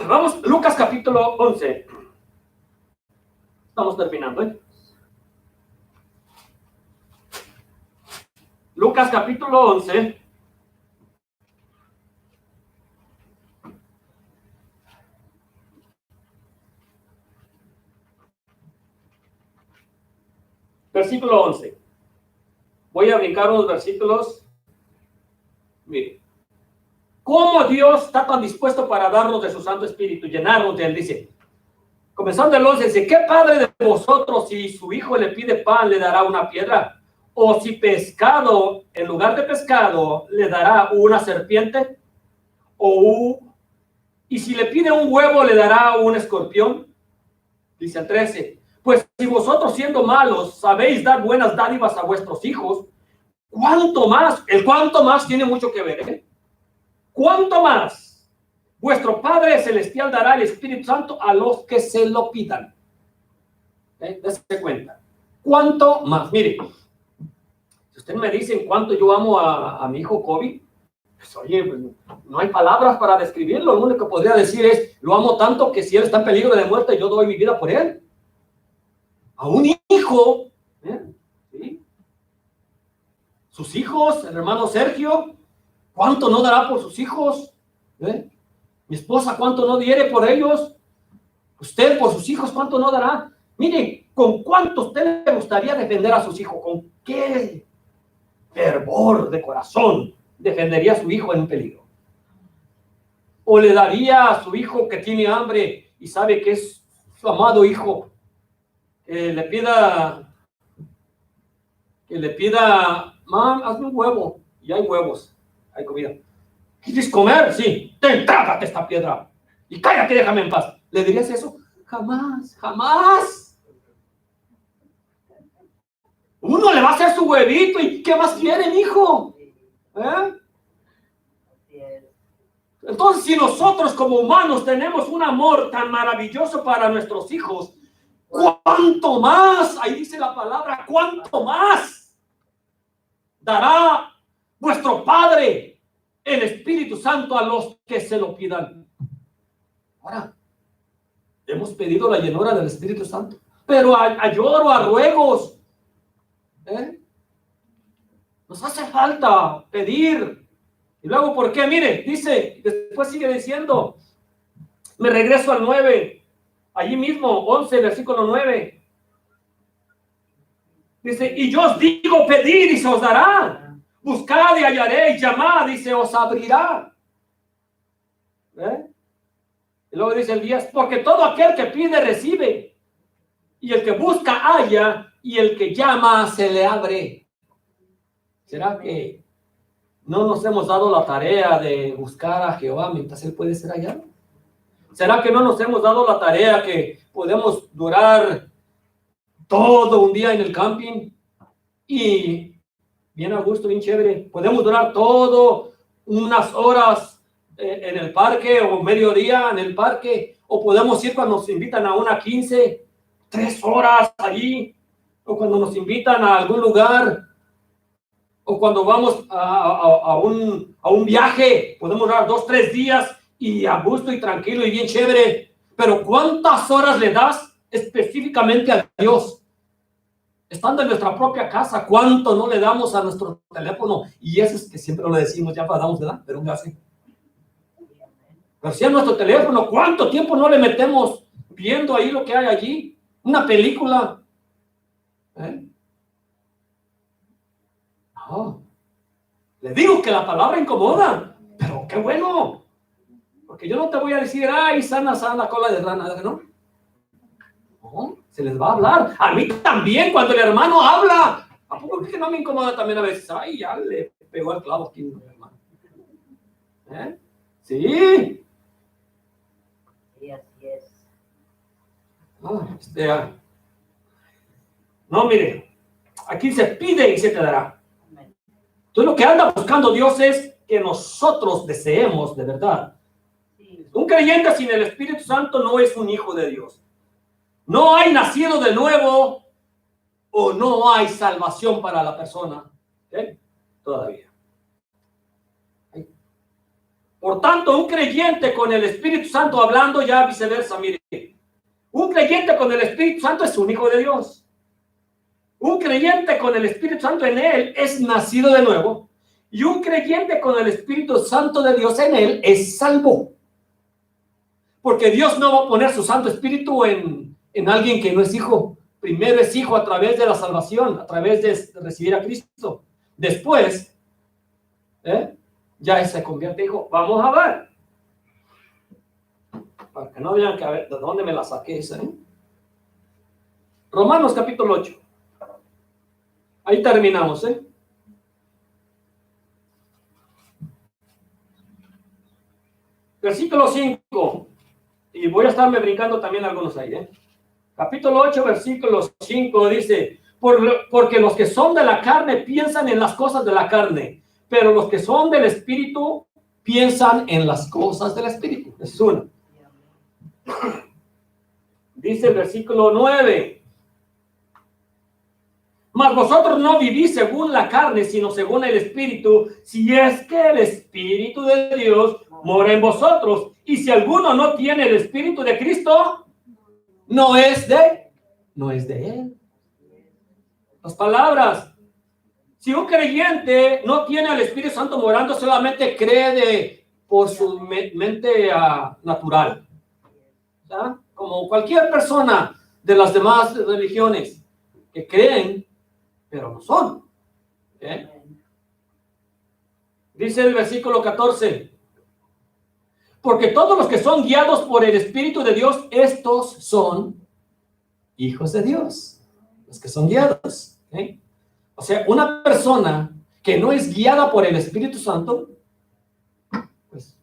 Vamos, Lucas capítulo 11. Estamos terminando, ¿eh? Lucas capítulo 11. Versículo 11. Voy a brincar unos versículos. Mire. ¿Cómo Dios está tan dispuesto para darnos de su Santo Espíritu, llenarnos de Él? Dice, comenzando el 11, dice, ¿qué padre de vosotros si su hijo le pide pan le dará una piedra? ¿O si pescado, en lugar de pescado, le dará una serpiente? ¿Y si le pide un huevo le dará un escorpión? Dice el 13, pues si vosotros siendo malos sabéis dar buenas dádivas a vuestros hijos, ¿cuánto más? El cuánto más tiene mucho que ver, ¿eh? ¿Cuánto más vuestro Padre Celestial dará el Espíritu Santo a los que se lo pidan? Dese cuenta. ¿Cuánto más? Mire, si usted me dice cuánto yo amo a mi hijo Kobe, pues oye, pues, no hay palabras para describirlo. Lo único que podría decir es, lo amo tanto que si él está en peligro de muerte, yo doy mi vida por él. A un hijo, ¿sí? Sus hijos, el hermano Sergio, ¿cuánto no dará por sus hijos? Mi esposa, ¿cuánto no diere por ellos? Usted, por sus hijos, ¿cuánto no dará? Mire, ¿con cuánto usted le gustaría defender a sus hijos? ¿Con qué fervor de corazón defendería a su hijo en un peligro? ¿O le daría a su hijo que tiene hambre y sabe que es su amado hijo, que le pida, mam, hazme un huevo? Y hay huevos, hay comida. ¿Quieres comer? Sí. Trágate esta piedra y cállate, déjame en paz. ¿Le dirías eso? Jamás, jamás. Uno le va a hacer su huevito y ¿qué más quieren, hijo? Entonces, si nosotros como humanos tenemos un amor tan maravilloso para nuestros hijos, ¿cuánto más? Ahí dice la palabra, ¿cuánto más dará vuestro Padre el Espíritu Santo a los que se lo pidan? Ahora, hemos pedido la llenura del Espíritu Santo, pero a lloro, a ruegos, nos hace falta pedir. Y luego, ¿por qué? Mire, dice, después sigue diciendo, me regreso al 9, allí mismo, 11, versículo 9. Dice, y yo os digo, pedid y se os dará, buscad y hallaréis, llamad y se os abrirá. Y luego dice el 10, porque todo aquel que pide recibe, y el que busca halla, y el que llama se le abre. ¿Será que no nos hemos dado la tarea de buscar a Jehová mientras Él puede ser hallado? ¿Será que no nos hemos dado la tarea que podemos durar todo un día en el camping y bien a gusto, bien chévere? Podemos durar todo unas horas en el parque o mediodía en el parque, o podemos ir cuando nos invitan a una 15, 3 horas allí, o cuando nos invitan a algún lugar, o cuando vamos a un viaje, podemos durar 2, 3 días y a gusto y tranquilo y bien chévere. Pero ¿cuántas horas le das específicamente a Dios? Estando en nuestra propia casa, ¿cuánto no le damos a nuestro teléfono? Y eso es que siempre lo decimos, ya pasamos, ¿verdad? Pero un así. Pero si a nuestro teléfono, ¿cuánto tiempo no le metemos viendo ahí lo que hay allí? Una película. No. Le digo que la palabra incomoda, pero qué bueno. Porque yo no te voy a decir, ay, sana cola de rana, ¿no? No, se les va a hablar. A mí también, cuando el hermano habla. ¿A poco que no me incomoda también a veces? Ay, ya le pegó el clavo aquí, hermano. Sí. Sí, así es. No, mire, aquí se pide y se te dará. Entonces lo que anda buscando Dios es que nosotros deseemos de verdad. Sí. Un creyente sin el Espíritu Santo no es un hijo de Dios. No hay nacido de nuevo o no hay salvación para la persona. ¿Okay? Todavía. Por tanto, un creyente con el Espíritu Santo hablando, ya viceversa, mire. Un creyente con el Espíritu Santo es un hijo de Dios. Un creyente con el Espíritu Santo en él es nacido de nuevo. Y un creyente con el Espíritu Santo de Dios en él es salvo. Porque Dios no va a poner su Santo Espíritu en alguien que no es hijo. Primero es hijo a través de la salvación, a través de recibir a Cristo. Después, ya se convierte en hijo. Vamos a ver. Para que no vean que a ver de dónde me la saqué esa. Romanos capítulo 8. Ahí terminamos, Versículo 5. Y voy a estarme brincando también algunos ahí, Capítulo 8, versículo 5 dice, porque los que son de la carne piensan en las cosas de la carne, pero los que son del Espíritu piensan en las cosas del Espíritu. Es uno. Dice el versículo 9. Mas vosotros no vivís según la carne, sino según el Espíritu, si es que el Espíritu de Dios mora en vosotros. Y si alguno no tiene el Espíritu de Cristo, no es de él. Las palabras. Si un creyente no tiene al Espíritu Santo morando, solamente cree por su mente natural. ¿Ya? Como cualquier persona de las demás religiones que creen, pero no son. Dice el versículo 14. Porque todos los que son guiados por el Espíritu de Dios, estos son hijos de Dios. Los que son guiados. O sea, una persona que no es guiada por el Espíritu Santo, pues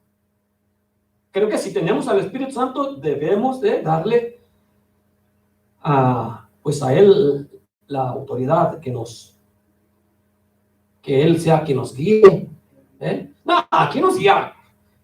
creo que si tenemos al Espíritu Santo, debemos de darle a él la autoridad que él sea quien nos guíe. No, aquí nos guía.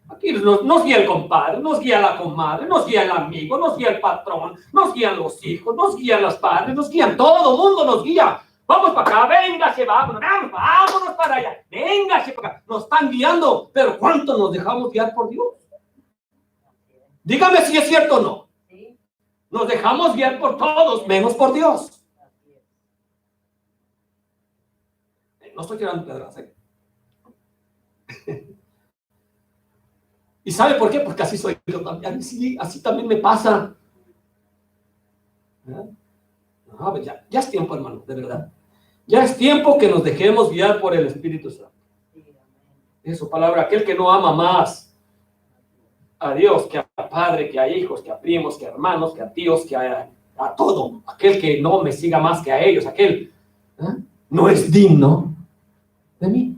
Aquí nos guía el compadre, nos guía la comadre, nos guía el amigo, nos guía el patrón, nos guían los hijos, nos guían los padres, nos guían todo el mundo, nos guía. Vamos para acá, véngase, vámonos para allá, véngase para acá. Nos están guiando, pero ¿cuánto nos dejamos guiar por Dios? Dígame si es cierto o no. Nos dejamos guiar por todos, menos por Dios. No estoy tirando piedras, ¿Y sabe por qué? Porque así soy yo también. Sí, así también me pasa. No, ya es tiempo, hermano, de verdad. Ya es tiempo que nos dejemos guiar por el Espíritu Santo. Es su palabra. Aquel que no ama más a Dios que a padre, que a hijos, que a primos, que a hermanos, que a tíos, que a todo. Aquel que no me siga más que a ellos. Aquel no es digno de mí.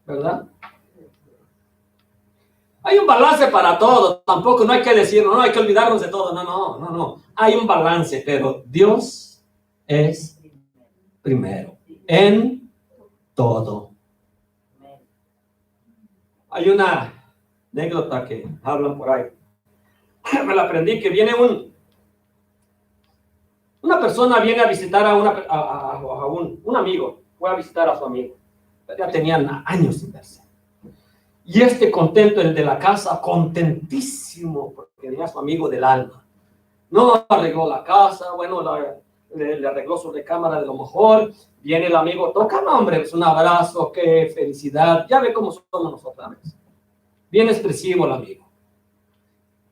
¿Verdad? Hay un balance para todo. Tampoco no hay que decir, no hay que olvidarnos de todo. No. Hay un balance, pero Dios es primero en todo. Hay una anécdota que hablan por ahí. Me la aprendí, que viene una persona viene a visitar a un amigo. Fue a visitar a su amigo. Ya tenían años sin verse. Y contento, el de la casa, contentísimo, porque tenía a su amigo del alma. No arregló la casa, bueno, le arregló su recámara de lo mejor. Viene el amigo, toca, no, hombre, es un abrazo, qué felicidad. Ya ve cómo somos nosotros. Bien expresivo el amigo.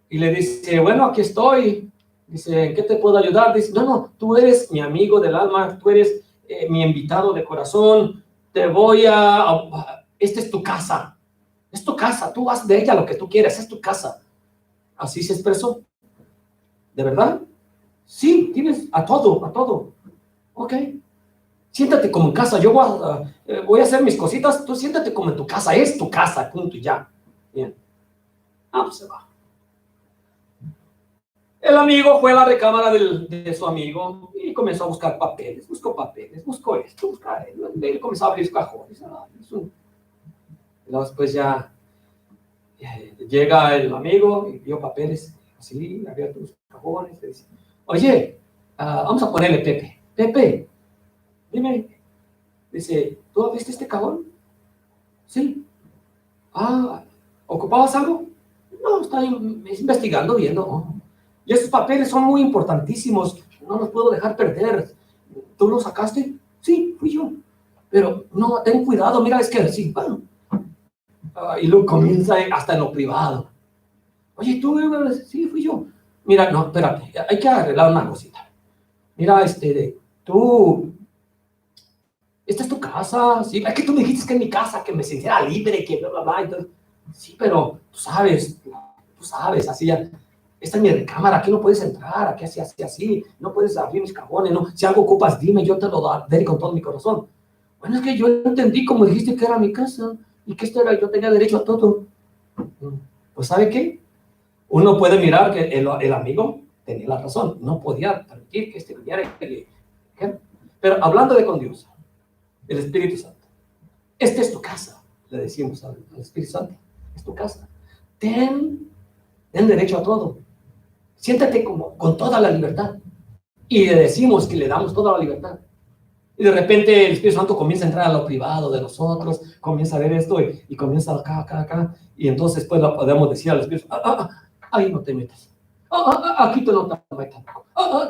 Y le dice, bueno, aquí estoy. Dice, ¿en qué te puedo ayudar? Dice, no, tú eres mi amigo del alma, tú eres mi invitado de corazón, te voy esta es tu casa. Es tu casa, tú haz de ella lo que tú quieras, es tu casa. Así se expresó. ¿De verdad? Sí, tienes a todo. Ok. Siéntate como en casa, yo voy a hacer mis cositas, tú siéntate como en tu casa, es tu casa, punto y ya. Bien. Pues se va. El amigo fue a la recámara de su amigo y comenzó a buscar papeles, buscó esto, él comenzó a abrir cajones. Y después ya llega el amigo y vio papeles, así, abiertos los cajones, y dice, oye, vamos a ponerle Pepe. Pepe, dime, dice, ¿tú abriste este cajón? Sí. ¿Ocupabas algo? No, está investigando, viendo. Oh. Y esos papeles son muy importantísimos, no los puedo dejar perder. ¿Tú los sacaste? Sí, fui yo. Pero no, ten cuidado, mira, es que sí, bueno. Y luego comienza hasta en lo privado. Oye, tú, sí, fui yo. Mira, no, espérate, hay que arreglar una cosita. Mira, tú, esta es tu casa, sí, es que tú me dijiste que es mi casa, que me sintiera libre, que bla, bla, bla. Entonces, sí, pero tú sabes, así ya. Esta es mi recámara, aquí no puedes entrar, aquí así, no puedes abrir mis cajones, no. Si algo ocupas, dime, yo te lo daré con todo mi corazón. Bueno, es que yo entendí como dijiste que era mi casa y que yo tenía derecho a todo. Pues, ¿sabe qué? Uno puede mirar que el amigo tenía la razón, no podía permitir que viniera. Pero hablando de con Dios, el Espíritu Santo, esta es tu casa, le decimos al Espíritu Santo, es tu casa. Ten derecho a todo. Siéntate como con toda la libertad. Y le decimos que le damos toda la libertad. Y de repente el Espíritu Santo comienza a entrar a lo privado de nosotros, comienza a ver esto y comienza acá. Y entonces pues lo podemos decir al Espíritu, ahí no te metas. Aquí tú no te metas.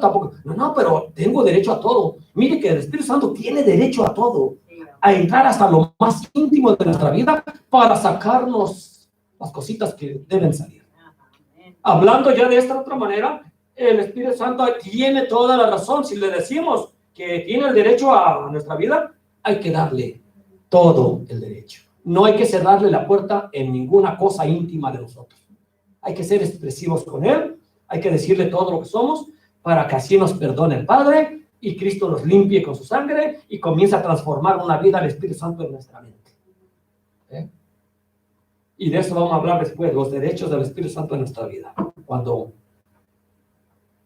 Tampoco. No, pero tengo derecho a todo. Mire que el Espíritu Santo tiene derecho a todo. A entrar hasta lo más íntimo de nuestra vida para sacarnos las cositas que deben salir. Hablando ya de esta otra manera, el Espíritu Santo tiene toda la razón. Si le decimos que tiene el derecho a nuestra vida, hay que darle todo el derecho. No hay que cerrarle la puerta en ninguna cosa íntima de nosotros. Hay que ser expresivos con Él, hay que decirle todo lo que somos, para que así nos perdone el Padre y Cristo nos limpie con su sangre y comience a transformar una vida al Espíritu Santo en nuestra mente. Y de eso vamos a hablar después, los derechos del Espíritu Santo en nuestra vida, cuando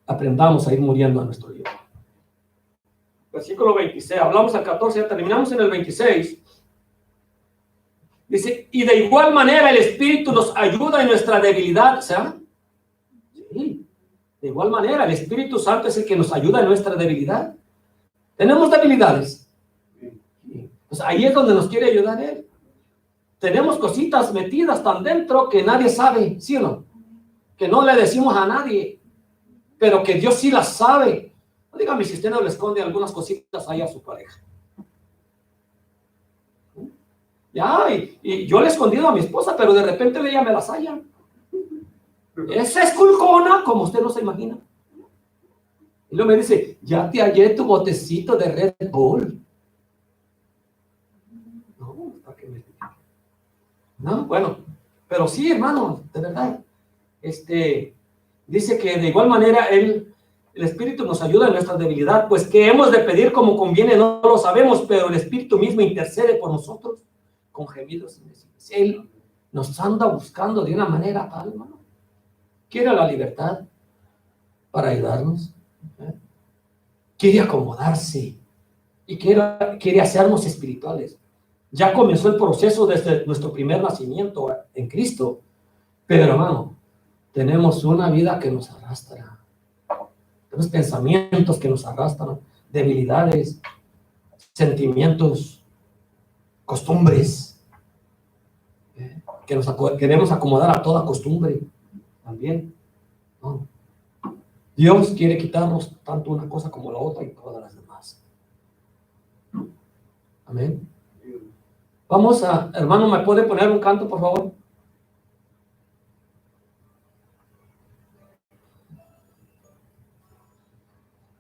aprendamos a ir muriendo a nuestro yo. Versículo 26, hablamos al 14, ya terminamos en el 26. Dice, y de igual manera el Espíritu nos ayuda en nuestra debilidad, ¿sabes? Sí, de igual manera el Espíritu Santo es el que nos ayuda en nuestra debilidad. ¿Tenemos debilidades? Pues ahí es donde nos quiere ayudar Él. Tenemos cositas metidas tan dentro que nadie sabe, ¿sí o no? Que no le decimos a nadie, pero que Dios sí las sabe. Dígame si usted no le esconde algunas cositas ahí a su pareja. Ya, y yo le he escondido a mi esposa, pero de repente ella me las halla. Esa es culcona, como usted no se imagina. Y luego me dice, ya te hallé tu botecito de Red Bull. No, ¿para qué me... No, bueno, pero sí, hermano, de verdad. Dice que de igual manera el Espíritu nos ayuda en nuestra debilidad, pues que hemos de pedir como conviene, no lo sabemos, pero el Espíritu mismo intercede por nosotros con gemidos indecibles. Él nos anda buscando de una manera tal, hermano. Quiere la libertad para ayudarnos. Quiere acomodarse y quiere hacernos espirituales. Ya comenzó el proceso desde nuestro primer nacimiento en Cristo, pero hermano, tenemos una vida que nos arrastra. Tenemos pensamientos que nos arrastran, debilidades, sentimientos, costumbres, que nos queremos acomodar a toda costumbre también. ¿No? Dios quiere quitarnos tanto una cosa como la otra y todas las demás. Amén. Vamos hermano, ¿me puede poner un canto, por favor?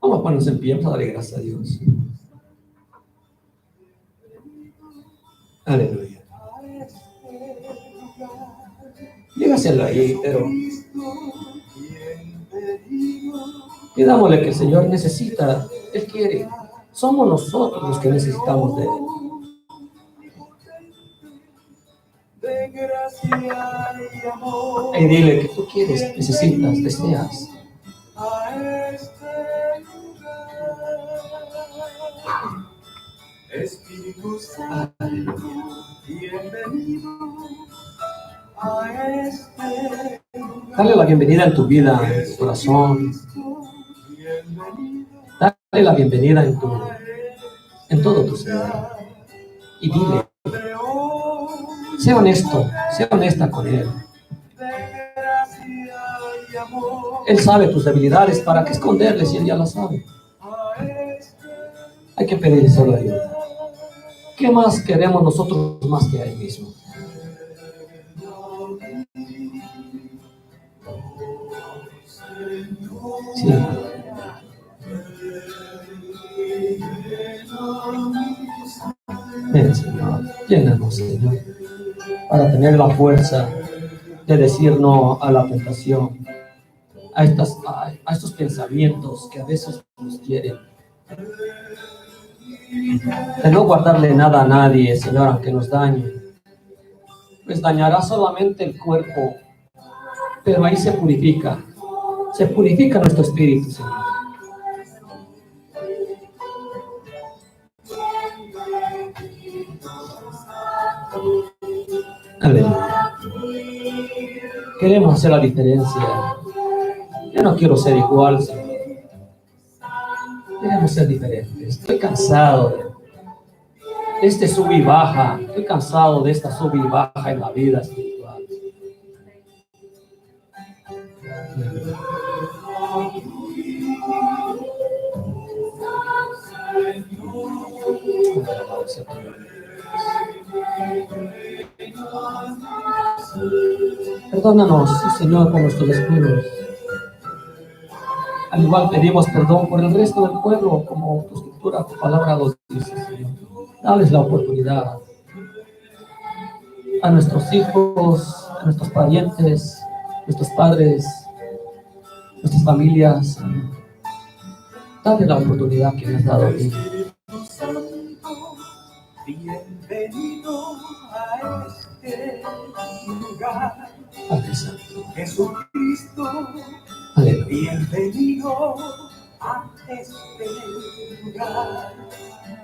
Vamos a ponernos en pie, vamos a darle gracias a Dios. Aleluya. Dígaselo ahí, pero pidámosle que el Señor necesita, Él quiere. Somos nosotros los que necesitamos de Él. Y dile que tú quieres, necesitas, deseas. Espíritu Santo, bienvenido a este lugar. Dale la bienvenida en tu vida, en tu corazón. Dale la bienvenida en todo tu ser. Y dile, sé honesto, sé honesta con Él. Él sabe tus debilidades, ¿para qué esconderles si Él ya las sabe? Hay que pedirle solo ayuda. ¿Qué más queremos nosotros más que a Él mismo? Sí. Ven, Señor, llénanos, Señor, para tener la fuerza de decir no a la tentación, a estos pensamientos que a veces nos quieren. De no guardarle nada a nadie, Señor, aunque nos dañe. Pues dañará solamente el cuerpo, pero ahí se purifica nuestro espíritu, Señor. Aleluya. Queremos hacer la diferencia. Yo no quiero ser igual, Señor. Queremos ser diferentes. Estoy cansado de este sub y baja. Estoy cansado de esta sub y baja en la vida espiritual. Perdónanos, Señor, por nuestros descuidos. Al igual pedimos perdón por el resto del pueblo, como tu escritura, tu palabra los dice, Señor. Dales la oportunidad a nuestros hijos, a nuestros parientes, nuestros padres, nuestras familias. Señor. Dale la oportunidad que me has dado a mí. Bienvenido a este lugar. Padre Santo. Jesucristo, Aleluya. bienvenido a este lugar.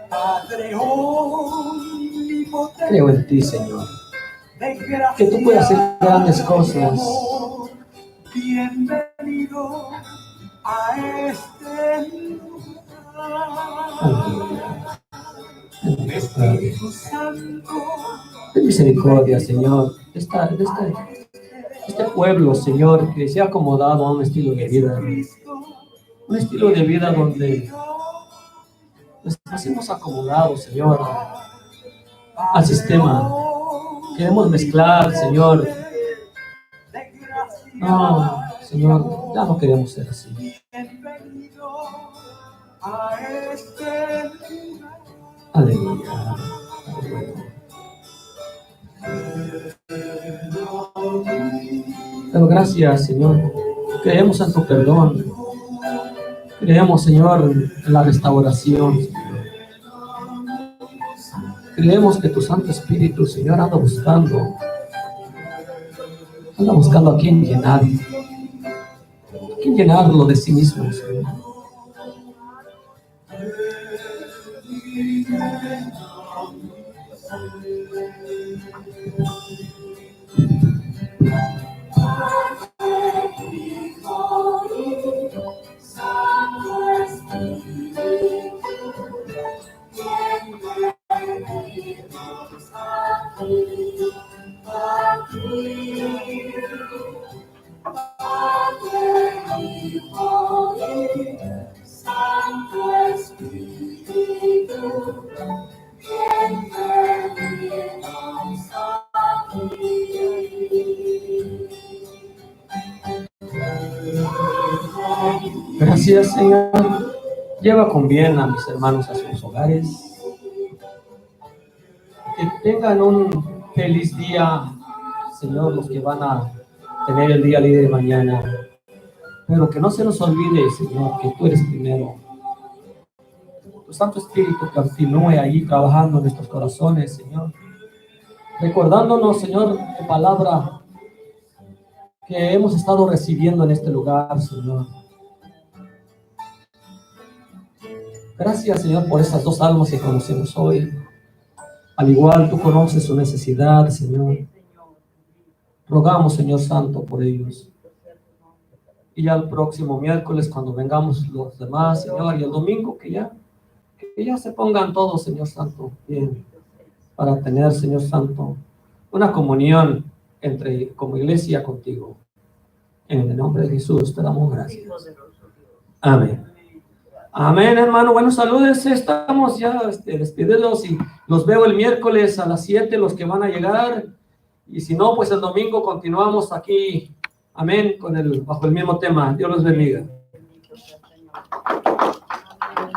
Padre omnipotente, Creo en ti, Señor, de gracia que tú puedes hacer grandes cosas. Bienvenido a este lugar. Aleluya. Espíritu Santo, Ten misericordia, Señor, de este pueblo, Señor, que se ha acomodado a un estilo de vida. Un estilo de vida donde nos hemos acomodado, Señor, al sistema. Queremos mezclar, Señor. No, Señor, ya no queremos ser así. Aleluya. Pero gracias, Señor. Creemos en tu perdón. Creemos, Señor, en la restauración. Creemos que tu Santo Espíritu, Señor, anda buscando a quien llenar. A quien llenarlo de sí mismo, Señor. Gracias, Señor. Lleva con bien a mis hermanos a sus hogares. tengan un feliz día, Señor, los que van a tener el día libre mañana. Pero que no se nos olvide, Señor, que tú eres primero. Tu Santo Espíritu continúe ahí trabajando en nuestros corazones, Señor. Recordándonos, Señor, tu palabra que hemos estado recibiendo en este lugar, Señor. Gracias, Señor, por estas dos almas que conocemos hoy. Al igual, tú conoces su necesidad, Señor. Rogamos, Señor Santo, por ellos. Y ya el próximo miércoles, cuando vengamos los demás, Señor, y el domingo, que ya se pongan todos, Señor Santo, bien, para tener, Señor Santo, una comunión como iglesia contigo. En el nombre de Jesús te damos gracias. Amén. Amén, hermano. Bueno, saludos. Estamos ya despidiéndolos y los veo el miércoles a las 7, los que van a llegar. Y si no, pues el domingo continuamos aquí. Amén, bajo el mismo tema. Dios los bendiga. Amén.